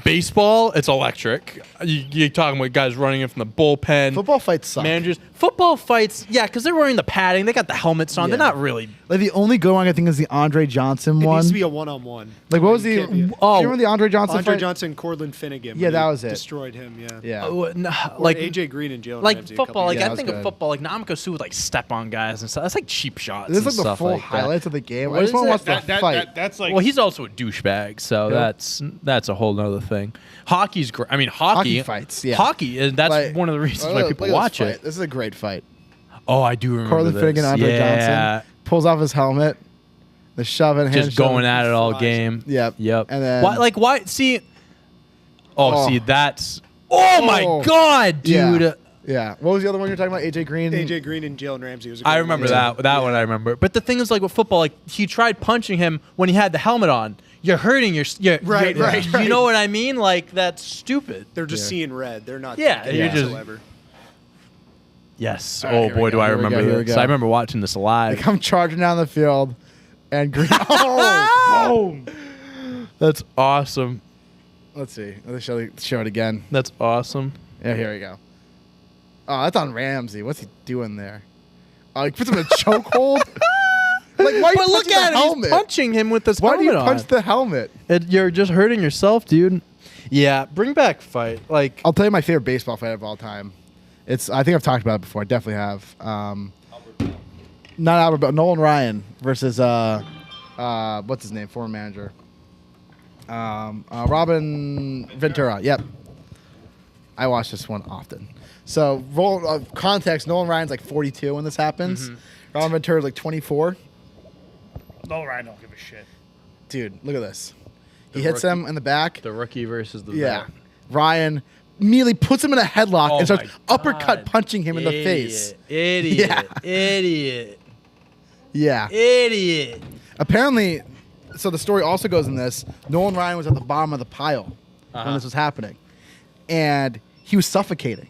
Baseball, it's electric. You're talking about guys running in from the bullpen. Football fights suck. Managers. Football fights, yeah, because they're wearing the padding. They got the helmets on. Yeah. They're not really. Like the only good one I think is the Andre Johnson It one. needs to be a one-on-one. Like what was the? Can't be a- Do you remember the Andre Johnson Andre fight? Johnson, Cortland Finnegan. Yeah, when that he was it. Destroyed him. Yeah. Yeah. Or Like AJ Green and Jalen like Ramsey a couple football. Like Yeah, I that think was of good. football. Like Namco Sue would like step on guys and stuff. That's like cheap shots. This is and like the stuff full like that. highlights of the game. What I just is want to it? watch the fight. That's like Well, he's also a douchebag, so Yeah. that's a whole nother thing. Hockey's great. I mean, hockey fights, yeah. Hockey, and that's Like, one of the reasons why look people at this watch fight. it. This is a great fight. Oh, I do remember Cortland this. Finnegan, Andre yeah. Johnson pulls off his helmet. The shove and hand Just shove. going at it all Fries. game. Yep. Yep. And then why? See. Oh. See, that's. Oh my Oh. God, dude. Yeah. Yeah. What was the other one you're talking about? AJ Green. AJ Green and Jalen Ramsey was. A I great remember one. that one. I remember. But the thing is, like with football, like he tried punching him when he had the helmet on. You're hurting your. Right, right, You right. know what I mean? Like that's stupid. They're just Yeah. seeing red. They're not. Yeah, thinking you're just- whatsoever. Yes. All right, Oh here we boy, go, do I here we go, remember here we this. go. I remember watching this They live. come charging down the field, and Green. Oh, boom. That's awesome. Let's see. Let's show it again. That's awesome. Yeah, here we go. Oh, that's on Ramsey. What's he doing there? Oh, he puts him in a chokehold. Like, why are you But look punching at the him. helmet? He's punching him with this Why do helmet you punch on. the helmet? You're just hurting yourself, dude. Yeah, bring back fight. Like, I'll tell you my favorite baseball fight of all time. I think I've talked about it before. I definitely have. Not Albert, but Nolan Ryan versus what's his name? Former manager. Robin Ventura. Yep. I watch this one often. So, context: Nolan Ryan's like 42 when this happens. Robin Ventura's like 24. no, Ryan don't give a shit. Dude, look at this. He The hits rookie- him in the back. the rookie versus the Yeah. vet. Ryan immediately puts him in a headlock Oh and starts my uppercut God. punching him in the face. Idiot. Yeah. Idiot. Yeah. Idiot. Apparently, so the story also goes in this. Nolan Ryan was at the bottom of the pile when this was happening. And he was suffocating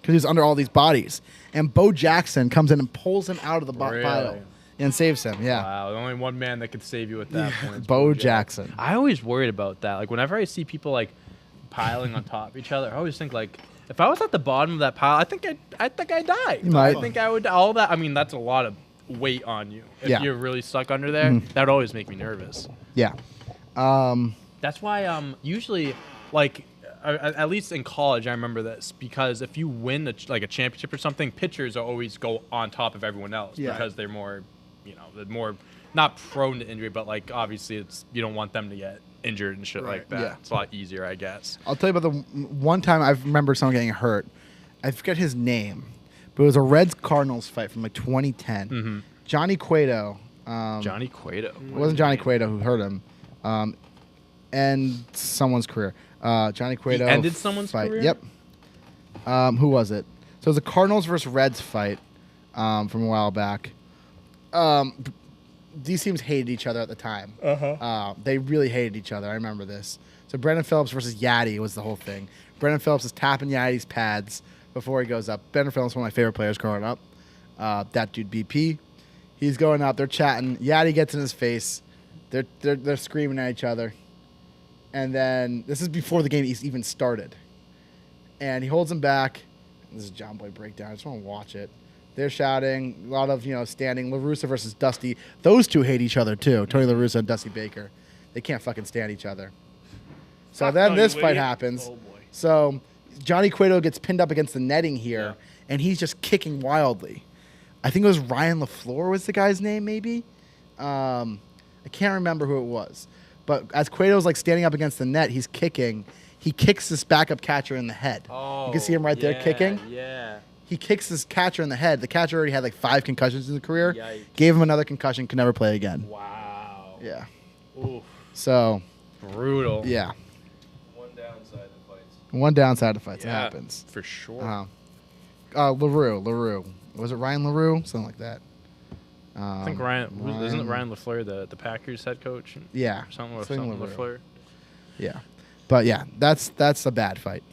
because he was under all these bodies. And Bo Jackson comes in and pulls him out of the Really? pile and saves him. Yeah. Wow, only one man that could save you at that point. is Bo Jackson. I always worried about that. Like whenever I see people like piling on top of each other, I always think like if I was at the bottom of that pile, I think I'd die. You might. I think I would. All that. I mean, that's a lot of weight on you. If Yeah. you're really stuck under there, that would always make me nervous. Yeah. That's why usually like at least in college I remember this because if you win a championship or something, pitchers always go on top of everyone else Yeah. because they're more, they're more not prone to injury, but like obviously it's you don't want them to get injured and shit like that. yeah. It's a lot easier, I guess. I'll tell you about the one time I remember someone getting hurt. I forget his name, but it was a Reds Cardinals fight from like 2010. Johnny Cueto. Johnny Cueto. It wasn't Johnny Cueto who hurt him. And someone's career. Johnny Cueto. ended someone's fight. career? Yep. Who was it? So it was a Cardinals versus Reds fight from a while back. These teams hated each other at the time. They really hated each other. I remember this. So Brendan Phillips versus Yadi was the whole thing. Brendan Phillips is tapping Yadi's pads before he goes up. Brendan Phillips is one of my favorite players growing up. That dude BP. He's going up. They're chatting. Yadi gets in his face. They're screaming at each other. And then this is before the game even started. And he holds him back. This is John Boy breakdown. I just want to watch it. They're shouting. A lot of standing. La Russa versus Dusty. Those two hate each other too. Tony La Russa and Dusty Baker. They can't fucking stand each other. So Fuck then no, this you fight idiot. happens. Oh, boy. So Johnny Cueto gets pinned up against the netting here, and he's just kicking wildly. I think it was Ryan LaFleur was the guy's name, maybe. I can't remember who it was. But as Cueto's like standing up against the net, he's kicking. He kicks this backup catcher in the head. You can see him right there kicking. Yeah. He kicks this catcher in the head. The catcher already had like 5 concussions in his career. Yikes. Gave him another concussion, could never play again. Wow. Yeah. Oof. So, Brutal. yeah. One downside to fights. One downside to fights. It Yeah, happens. for sure. LaRue. Was it Ryan LaRue? Something like that. I think isn't it Ryan LaFleur the Packers head coach? Yeah. Something with Something something LaFleur. LaFleur. Yeah. But yeah, that's a bad fight.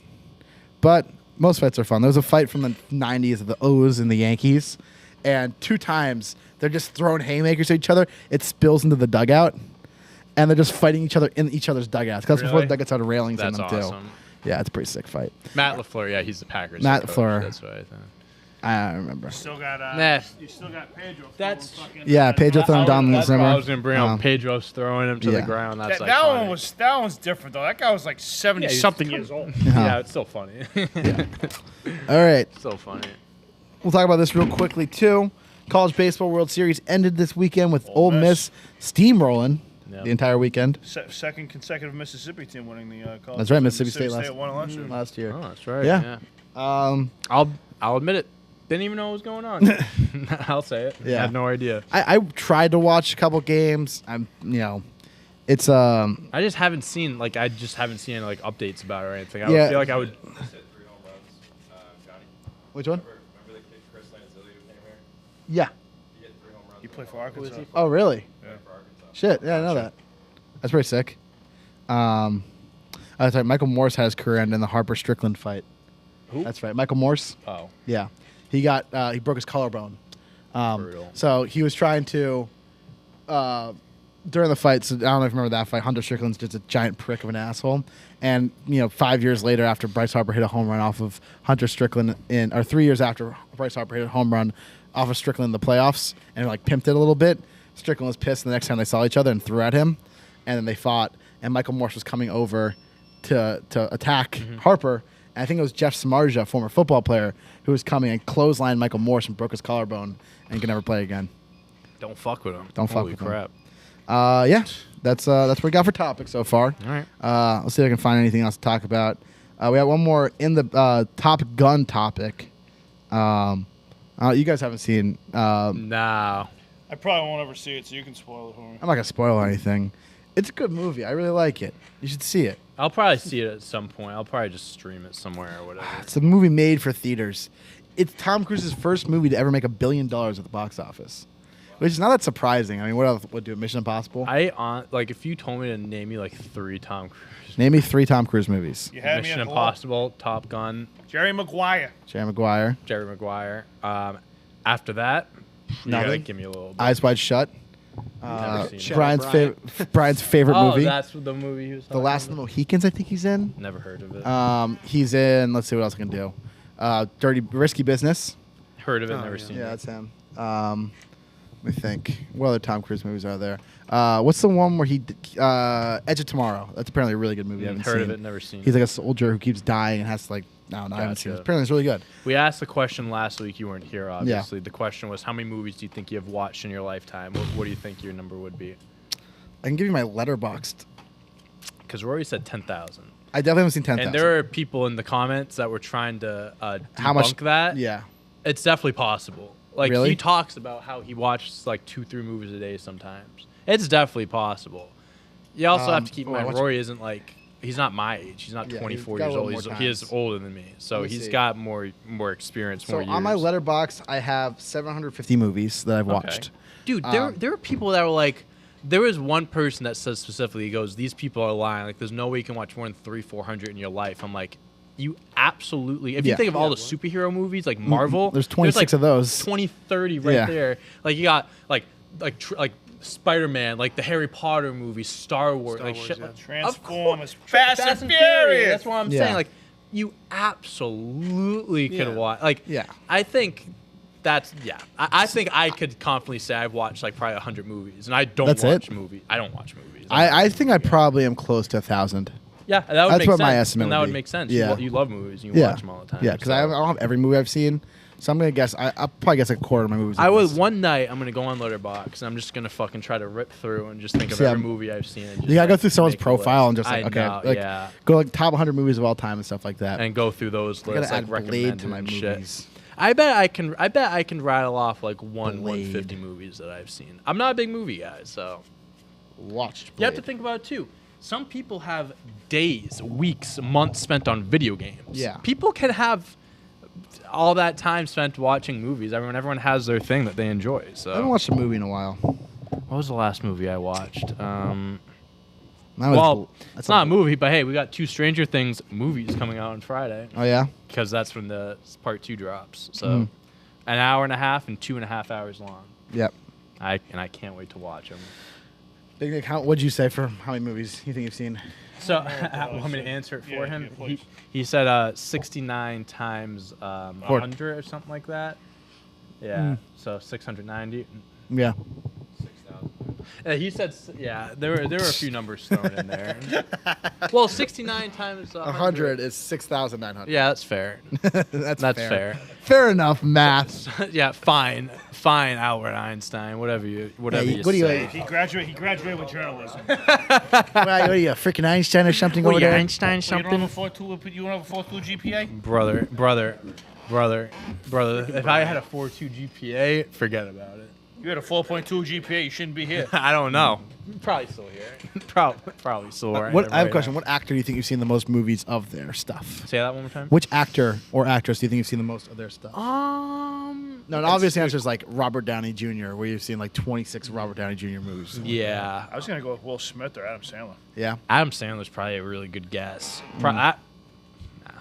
But most fights are fun. There was a fight from the 90s of the O's and the Yankees. and 2 times they're just throwing haymakers at each other. It spills into the dugout, and they're just fighting each other in each other's dugouts. Because before Really? the dugouts had railings That's in them awesome. too. Yeah, it's a pretty sick fight. Matt LaFleur, yeah, he's the Packers. Matt coach. LaFleur. That's what I think. I don't remember. Still got Nah. you still got Pedro. That's- fucking- Yeah, Pedro throwing down the That's what I Zimmer. was going to bring up. Pedro's throwing him to yeah. the ground. That's That one's different though. That guy was like 70 Yeah, he's- something years old. Yeah, it's still funny. All right. Still funny. We'll talk about this real quickly too. College Baseball World Series ended this weekend with Ole Miss steamrolling Yeah. the entire weekend. Second consecutive Mississippi team winning the college. That's right, Mississippi State won it last year. last year. Oh, that's right. Yeah. Yeah. I'll admit it. Didn't even know what was going on. I'll say it. Yeah. I had no idea. I tried to watch a couple games. It's I just haven't seen any like updates about it or anything. I Yeah. would feel like I would. Hit 3 home runs. Johnny, which one? remember the kid Chris Lanzilli who came here? Yeah. He hit 3 home runs. You play for Arkansas. Oh, really? for Arkansas. Shit. Yeah, I know that. That's pretty sick. That's right. Michael Morse had his career end in the Harper Strickland fight. Who? That's right. Michael Morse. Oh. Yeah. He broke his collarbone. Brutal. So he was trying to, during the fight, so I don't know if you remember that fight, Hunter Strickland's just a giant prick of an asshole. And, 5 years later after Bryce Harper hit a home run off of Hunter Strickland or 3 years after Bryce Harper hit a home run off of Strickland in the playoffs and like pimped it a little bit, Strickland was pissed the next time they saw each other and threw at him. And then they fought, and Michael Morse was coming over to attack Harper. And I think it was Jeff Samardzija, former football player, who was coming and clotheslined Michael Morse and broke his collarbone and could never play again. Don't fuck with him. Don't fuck Holy with him. crap. Yeah, that's what we got for topics so far. All right. Let's see if I can find anything else to talk about. We have one more in the Top Gun topic. You guys haven't seen. I'm No. I probably won't ever see it, so you can spoil it for me. not gonna spoil anything. It's a good movie. I really like it. You should see it. I'll probably see it at some point. I'll probably just stream it somewhere or whatever. It's a movie made for theaters. It's Tom Cruise's first movie to ever make $1 billion at the box office, which is not that surprising. I mean, what else would do? Mission Impossible. If you told me to name me like 3 Tom Cruise, Name me 3 Tom Cruise movies. You had Mission me at Impossible, Top Gun, Jerry Maguire. Jerry Maguire, Jerry Maguire. After that, you gotta Nothing? give me a little bit. Eyes Wide Shut. Never seen it. Brian's favorite Oh, movie. that's the movie he was The talking Last of the about? Mohicans, I think he's in. Never heard of it. He's in. Let's see what else I can do. Risky Business. Heard of it, Oh, never yeah. seen Yeah, it. that's him. Let me think. What other Tom Cruise movies are there? What's the one where Edge of Tomorrow? That's apparently a really good movie. I haven't Heard seen. of it, never seen He's it. like a soldier who keeps dying and has to like. No, I haven't seen it. Gotcha. Apparently, it's really good. We asked the question last week. You weren't here, obviously. The question was, how many movies do you think you have watched in your lifetime? What do you think your number would be? I can give you my Letterboxd. Because Rory said 10,000. I definitely haven't seen 10,000. And there are people in the comments that were trying to How much? debunk that. Yeah. It's definitely possible. Like, Really? he talks about how he watches like 2-3 movies a day sometimes. It's definitely possible. You also have to keep in mind, Rory isn't like, he's not my age. He's not Yeah, 24 he's got a years little old. more He is times. older than me. So Let me he's see. got more experience, So more years. on my Letterboxd, I have 750 movies that I've Okay. watched. Dude, there are people that were like, there was one person that says specifically, he goes, these people are lying. Like, there's no way you can watch more than 300-400 in your life. I'm like, you absolutely, if you Yeah. think of all the superhero movies, like Marvel, There's 26 of those. 20, 30 right Yeah. there. Like, you got like Spider-Man, like the Harry Potter movies, Star Wars, Star like Wars, shit. yeah. Of Transformers, course. Fast and Furious. That's what I'm Yeah. saying. Like, you absolutely could Yeah. watch. Like, Yeah. I think that's I think I could confidently say I've watched like probably 100 movies, and I don't That's watch it? movies. I don't watch movies. I think I probably am close to 1,000. yeah, that would That's make what sense. my estimate And that would would be. make sense. Yeah. You love movies, and you Yeah. watch them all the time. Yeah, because so. I don't have every movie I've seen. So I'm going to guess. I'll probably guess a quarter of my movies. I at would least. one night. I'm gonna go on Letterboxd, and I'm just gonna fucking try to rip through and just think of See, every I'm- movie I've seen. And just, You gotta go like, through someone's make a profile list. and just like, I okay, know, like yeah, go like top 100 movies of all time and stuff like that. and go through those I lists, gotta like add Blade recommended to my and movies. shit. I bet I can rattle off like Blade. 150 movies that I've seen. I'm not a big movie guy, so Watched. you have to Blade. think about it too. Some people have days, weeks, months spent on video games. Yeah. People can have all that time spent watching movies. Everyone has their thing that they enjoy. So I haven't watched a movie in a while. what was the last movie I watched? Mine was Well, that's it's not a movie, but hey, we got 2 Stranger Things movies coming out on Friday Oh yeah. because that's when the part 2 drops. So Mm. an hour and a half and 2.5 hours long. Yep. I can't wait to watch them. Big Nick, what'd you say for how many movies you think you've seen? So, want me to answer it for Yeah, him? yeah, please. He said 69 times 100 or something like that. Yeah, so 690. Yeah. 6,000. He said, there were a few numbers thrown in there. Well, 69 times 100 is 6,900. Yeah, that's fair. That's fair. Fair enough, math. Yeah, fine, Albert Einstein, whatever you what do you say. He graduated with journalism. What are you, a freaking Einstein or something over there? Einstein You don't have a 4.2 GPA? Brother. If I had a 4.2 GPA, forget about it. You had a 4.2 GPA. You shouldn't be here. I don't know. Probably still here. Probably still right. I have a question. Now. What actor do you think you've seen the most movies of their stuff? Say that one more time. Which actor or actress do you think you've seen the most of their stuff? No, an obvious answer is like Robert Downey Jr., where you've seen like 26 Robert Downey Jr. movies. Yeah, I was going to go with Will Smith or Adam Sandler. Yeah. Adam Sandler's probably a really good guess.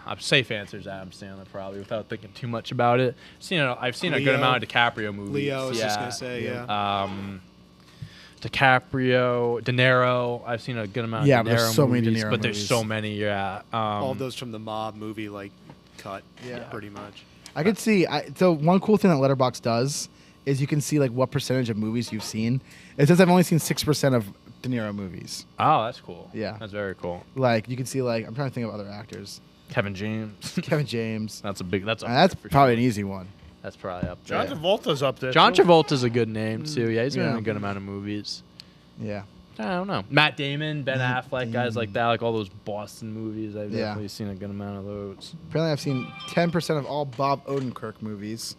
A safe answer is Adam Sandler, probably, without thinking too much about it. I've seen a good Leo. amount of DiCaprio movies. Leo, I was just gonna say, yeah. DiCaprio, De Niro. I've seen a good amount Yeah, of De but Niro there's so many De movies, Niro but there's movies. so many, yeah. All of those from the Mob movie, cut. Yeah. Pretty much. I could see. So one cool thing that Letterboxd does is you can see like what percentage of movies you've seen. It says I've only seen 6% of De Niro movies. Oh, that's cool. Yeah. That's very cool. Like you can see like I'm trying to think of other actors. Kevin James. Kevin James. That's up That's there for probably sure. an easy one. That's probably up John there. Travolta's up there. John too. Travolta's a good name too. Yeah, he's been in Yeah. a good amount of movies. Yeah. I don't know. Matt Damon, Ben Affleck, guys like that, like all those Boston movies. I've Yeah. definitely seen a good amount of those. Apparently I've seen 10% of all Bob Odenkirk movies.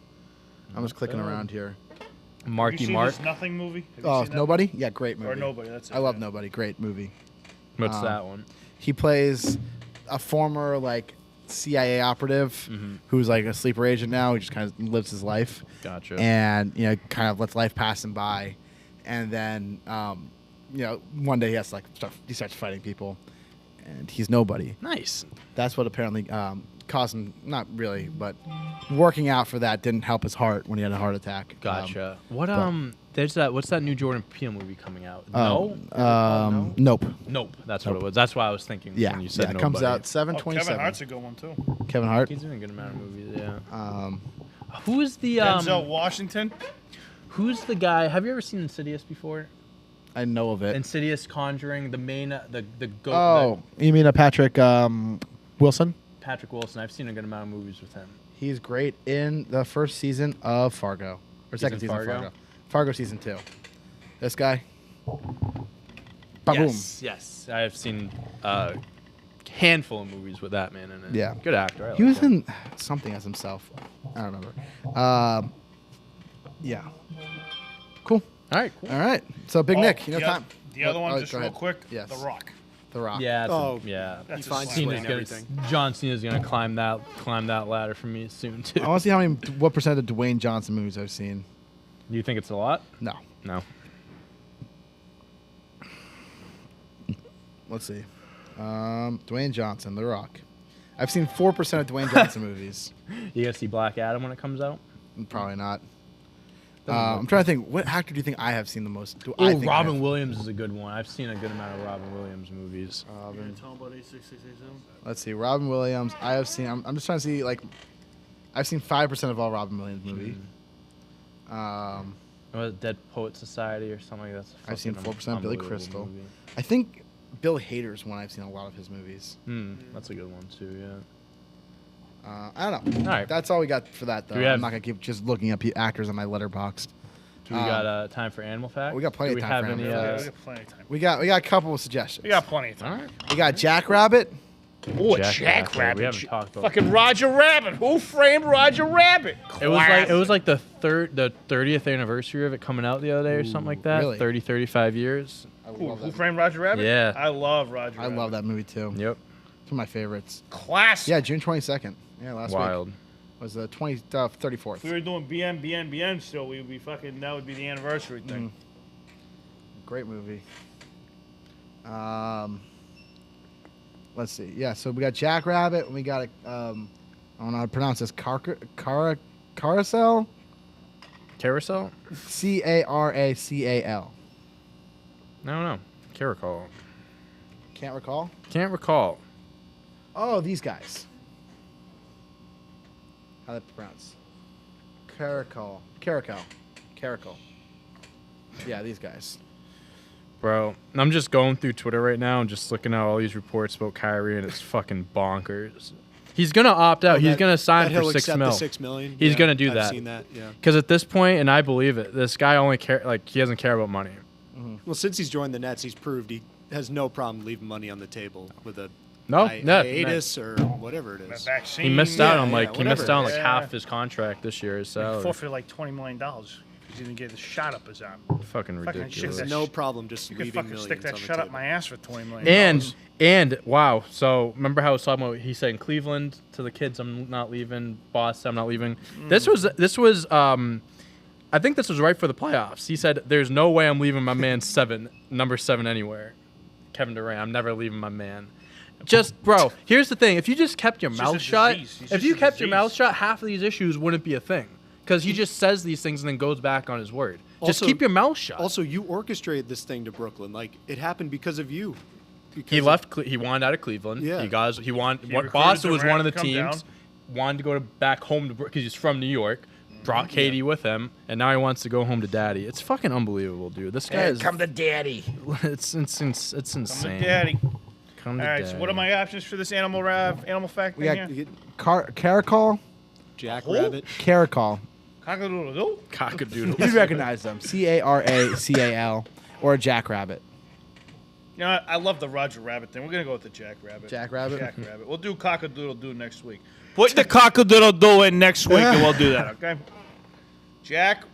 I'm just clicking around here. Have you Marky seen Mark. this Nothing movie? Have you Oh, seen that? Nobody? Yeah, great movie. Or Nobody, that's it. I love yeah. Nobody. Great movie. What's that one? He plays a former like CIA operative who's like a sleeper agent now. He just kind of lives his life. Gotcha. And kind of lets life pass him by, and then one day he has to he starts fighting people, and he's nobody. Nice. That's what apparently caused him, not really, but working out for that didn't help his heart when he had a heart attack. Gotcha. but- There's that. What's that new Jordan Peele movie coming out? No. No. Nope. Nope. That's what it was. That's why I was thinking Yeah. when you said It comes Nobody. out Oh, 7/27. Kevin Hart's a good one, too. Kevin Hart. He's doing a good amount of movies. Yeah. Um, Who's the Denzel Washington. Who's the guy? Have you ever seen Insidious before? I know of it. Insidious, Conjuring, the main, the goat. Oh, you mean a Patrick Wilson? Patrick Wilson. I've seen a good amount of movies with him. He's great in the first season of Fargo, or second in season Fargo? of Fargo. Fargo season 2. This guy. Ba-boom. Yes. I've seen a handful of movies with that man in it. Yeah. Good actor. I He like was him. in something as himself. I don't remember. Yeah. Cool. All right. Cool. All right. So Big Nick, the time. The other Oh, one, oh, just go real ahead. quick. Yes. The Rock. The Rock. Yeah. Yeah. That's He his finds slang. his way Cena's in gonna, everything. John Cena's gonna climb that ladder for me soon too. I want to see what percent of Dwayne Johnson movies I've seen. Do you think it's a lot? No. No. Let's see. Dwayne Johnson, The Rock. I've seen 4% of Dwayne Johnson movies. You gonna see Black Adam when it comes out? Probably not. I'm trying to think. What actor do you think I have seen the most? Do I Oh, think I Robin have? Williams is a good one. I've seen a good amount of Robin Williams movies. Let's see. Robin Williams. I have seen. I'm just trying to see. I've seen 5% of all Robin Williams movies. Was it Dead Poet Society or something like that? I've seen 4%. Billy Crystal. Movie. I think Bill Hader's one. I've seen a lot of his movies. That's a good one too. Yeah. I don't know. All right. That's all we got for that, though. Do we have- I'm not gonna keep just looking up actors on my Letterboxd. Do we got time for animal facts? we got plenty Do of we time have for any? animal Yeah, facts. we got plenty of time. We got a couple of suggestions. We got plenty of All time. right. We got Jack Rabbit. Oh, Jack Jack Rabbit. Rabbit. We haven't talked about Fucking Roger Rabbit. Who framed Roger Rabbit? It was like the 30th anniversary of it coming out the other day or something like that. really? 35 years. I Who, love who that. framed Roger Rabbit? Yeah. I love Roger I Rabbit. love that movie too. Yep. It's one of my favorites. Classic. Yeah, June 22nd. Yeah, last Wild. week was the 34th. If we were doing BN still, we'd be fucking, that would be the anniversary thing. Great movie. Let's see. Yeah, so we got Jack Rabbit, and we got I don't know how to pronounce this. Carousel? Carousel? Caracal. No. Caracol. Can't recall. Can't recall. Oh, these guys. How they pronounce? Caracal. Yeah, these guys. Bro, I'm just going through Twitter right now and just looking at all these reports about Kyrie, and it's fucking bonkers. He's gonna opt out. He's gonna sign that for he'll $6 accept million. The $6 million. He's Yeah, gonna do I've that. Seen that. Yeah. Because at this point, and I believe it, this guy only he doesn't care about money. Well, since he's joined the Nets, he's proved he has no problem leaving money on the table with a No, hiatus or whatever it is. Vaccine. He missed out on yeah, he missed whatever. out on like Yeah. half his contract this year. His salary. Forfeited like $20 million because he didn't get the shot up his arm. Fucking Fucking ridiculous. shit, There's no problem just You could leaving fucking millions stick that on the shut up table. my ass for $20 million. And wow, so remember how I was talking about? He said in Cleveland to the kids, "I'm not leaving." Boston, I'm not leaving. This was I think this was right for the playoffs. He said, "There's no way I'm leaving my man number 7 anywhere." Kevin Durant, I'm never leaving my man. Just bro, here's the thing: if you just kept your It's mouth just a shut, disease. It's if just you a kept your mouth disease. shut, half of these issues wouldn't be a thing. Because he just says these things and then goes back on his word. Just Also- keep your mouth shut. Also, you orchestrated this thing to Brooklyn. Like it happened because of you. He Because left. He wanted out of Cleveland. Yeah. He wanted. recruited Boston was Durant one of the to come teams. down. Wanted to go back home to because he's from New York. Brought Katie with him, and now he wants to go home to daddy. It's fucking unbelievable, dude. This guy is. Come to daddy. It's insane. Come to daddy. Come All to right, daddy. so what are my options for this animal fact We thing got here? Caracal. Jack Rabbit. Caracal. Cock-a-doodle-doo? Cockadoodle? You recognize them. Caracal. Or a jackrabbit. You know what? I love the Roger Rabbit thing. We're going to go with the Jack Rabbit. Jackrabbit? Jack Rabbit. We'll do cock-a-doodle-doo next week. Put the cock-a-doodle-doo in next week, and we'll do that, okay? Jack,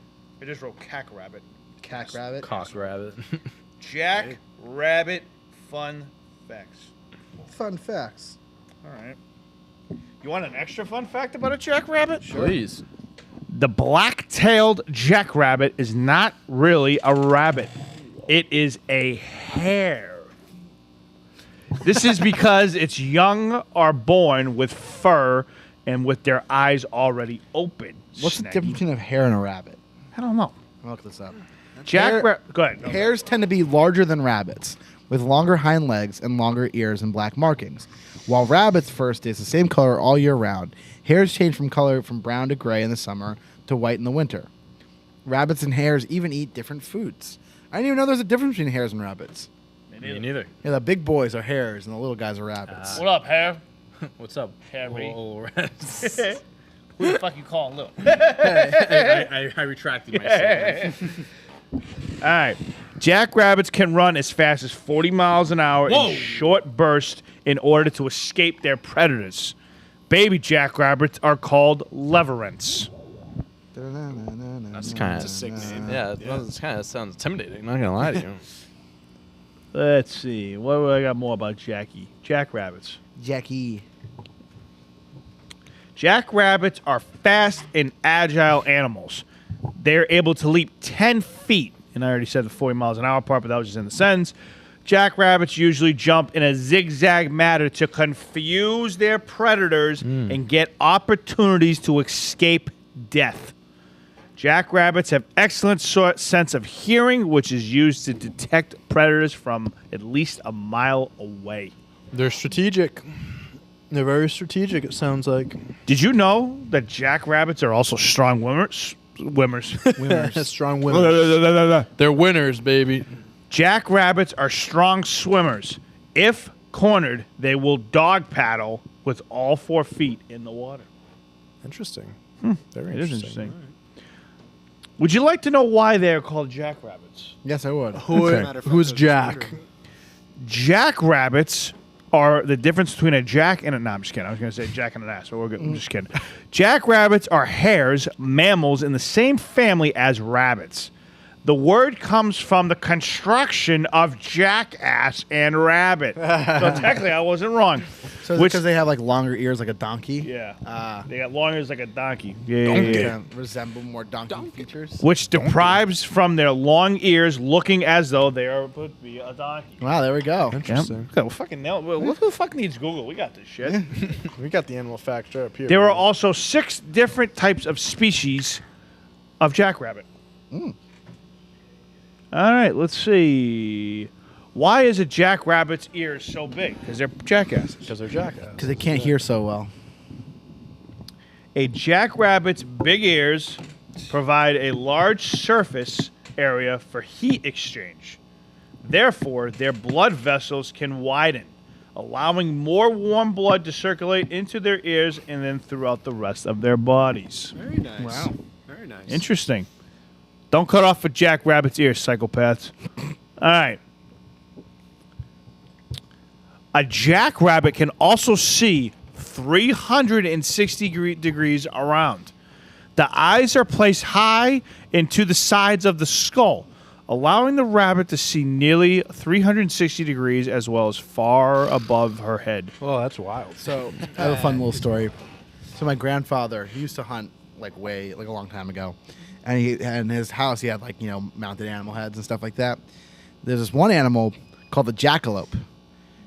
I just wrote cack rabbit. Cack rabbit. Cock rabbit. Jack Rabbit fun facts. Fun facts. All right. You want an extra fun fact about a jackrabbit? Please. The black-tailed jackrabbit is not really a rabbit. It is a hare. This is because its young are born with fur and with their eyes already open. What's the Snaggy. difference between a hare and a rabbit? I don't know. I'll look this up. Go ahead. Hares tend to be larger than rabbits, with longer hind legs and longer ears and black markings. While rabbits' fur stays the same color all year round, hares change from color from brown to gray in the summer to white in the winter. Rabbits and hares even eat different foods. I didn't even know there's a difference between hares and rabbits. Me neither. Yeah, the big boys are hares and the little guys are rabbits. What up, hare? What's up, Harry? Who Who the fuck you calling little? I retracted myself. All right. Jackrabbits can run as fast as 40 miles an hour in short bursts in order to escape their predators. Baby jackrabbits are called leverants. That's kind It's a sick name. Yeah, it's kind of sounds intimidating. Not gonna lie to you. Let's see. What do I got more about jackrabbits? Jackie. Jackrabbits are fast and agile animals. They're able to leap 10 feet. And I already said the 40 miles an hour part, but that was just in the sentence. Jackrabbits usually jump in a zigzag manner to confuse their predators and get opportunities to escape death. Jackrabbits have excellent sense of hearing, which is used to detect predators from at least a mile away. They're strategic. They're very strategic. It sounds like. Did you know that jackrabbits are also strong swimmers? Strong winners. They're winners, baby. Jackrabbits are strong swimmers. If cornered, they will dog paddle with all 4 feet in the water. Interesting. Very It is interesting. interesting. Would you like to know why they're called jackrabbits? Yes, I would. Matter of fact, Who's I was Jack? wondering. Jackrabbits are the difference between a jack and a... No, I'm just kidding. I was going to say jack and an ass, but we're good. I'm just kidding. Jackrabbits are hares, mammals in the same family as rabbits. The word comes from the construction of jackass and rabbit. So technically, I wasn't wrong. So because they have like longer ears like a donkey. Yeah. They got long ears like a donkey. Yeah. Resemble more donkey features. Which deprives from their long ears looking as though they are would be a donkey. Wow, there we go. Interesting. Yeah. Well, fucking nail. What the fuck needs Google? We got this shit. We got the animal facts right up here. There are bro. also 6 different types of species of jackrabbit. All right, let's see. Why is a jackrabbit's ears so big? Because they're jackasses. because they're jackass. Because they can't hear so well. A jackrabbit's big ears provide a large surface area for heat exchange. Therefore, their blood vessels can widen, allowing more warm blood to circulate into their ears and then throughout the rest of their bodies. Very nice. Wow. Very nice. Interesting. Don't cut off a jackrabbit's ears, psychopaths. All right. A jackrabbit can also see 360 degrees around. The eyes are placed high into the sides of the skull, allowing the rabbit to see nearly 360 degrees as well as far above her head. Oh, that's wild. So I have a fun little story. So my grandfather, he used to hunt like a long time ago, and in his house he had like mounted animal heads and stuff like that. There's this one animal called the jackalope,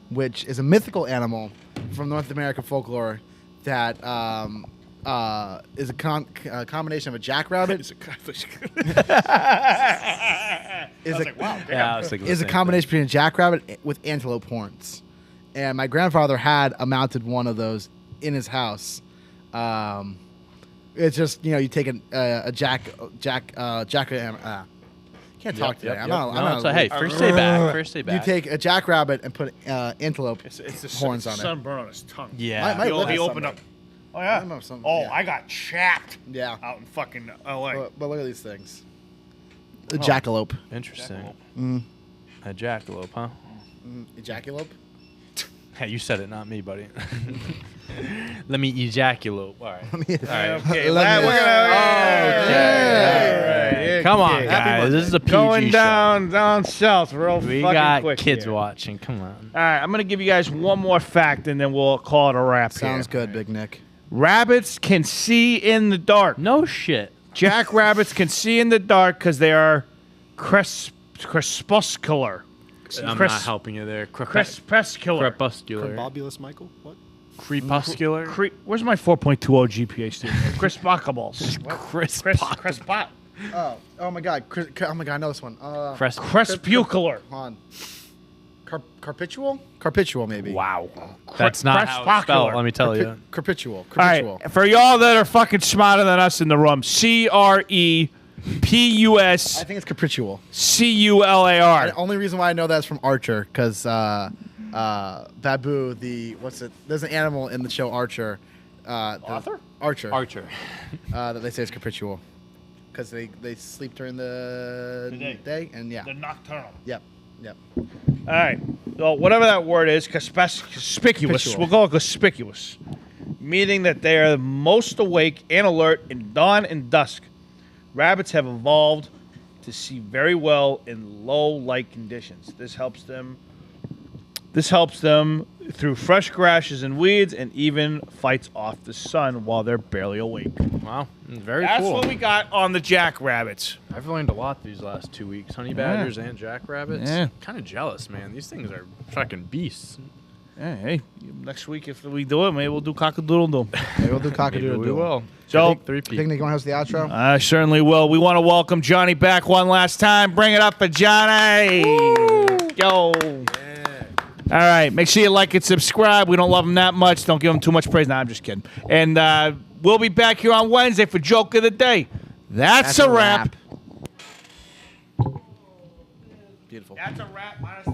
which is a mythical animal from North American folklore that is a combination of a jackrabbit. Is a combination between a jackrabbit with antelope horns, and my grandfather had a mounted one of those in his house. It's just you take a can't talk today. I'm not. So hey, first day back. First day back. You take a jackrabbit and put antelope It's the horns on it. sunburn on his tongue. Yeah. Might He'll look be at opened up. something. Oh, yeah. I know some- Oh, yeah. I got chapped Yeah. out in fucking L.A. But look at these things. The jackalope. Interesting. Mm. A jackalope, huh? Ejacalope? Hey, you said it, not me, buddy. Let me ejaculate. All right. All right. Okay, Let me- we're gonna. Come on, Okay. guys. This is a PG Going show. down south real We fucking got quick kids here. watching. Come on. All right, I'm gonna give you guys one more fact, and then we'll call it a wrap. Sounds here. good, Big Nick. Rabbits can see in the dark. No shit. Jackrabbits can see in the dark because they are crepuscular. I'm Cres- not helping you there. Crepuscular. Crepuscular. Combobulus Michael? What? Crepuscular. Where's my 4.20 GPA student? Crespocables. Crespot. Oh my God. Oh my God, I know this one. Crespucular. Hold on. Carpitual? Carpitual, maybe. Wow. That's not how it's spelled, let me tell you. Carpitual. All Carpitual. right, for y'all that are fucking smarter than us in the room, CREPUSCULAR. I think it's carpitual. CULAR. The only reason why I know that is from Archer, because Babu, there's an animal in the show Archer. Arthur? Archer. Archer. That they say is capitual. Because they sleep during the day, and yeah. The nocturnal. Yep. All right. So whatever that word is, conspicuous. Conspicuous. We'll call it conspicuous, meaning that they are most awake and alert in dawn and dusk. Rabbits have evolved to see very well in low light conditions. This helps them through fresh grasses and weeds, and even fights off the sun while they're barely awake. Wow. Very That's cool. what we got on the jackrabbits. I've learned a lot these last 2 weeks. Honey badgers and jackrabbits. Yeah. Kind of jealous, man. These things are fucking beasts. Hey, next week if we do it, maybe we'll do cock-a-doodle-doo. Maybe we'll do Maybe we will. So, Big Nick, you want to host the outro? I certainly will. We want to welcome Johnny back one last time. Bring it up for Johnny. Yo. All right. Make sure you like and subscribe. We don't love him that much. Don't give him too much praise. Nah, I'm just kidding. And we'll be back here on Wednesday for Joke of the Day. That's a wrap. Beautiful. That's a wrap minus the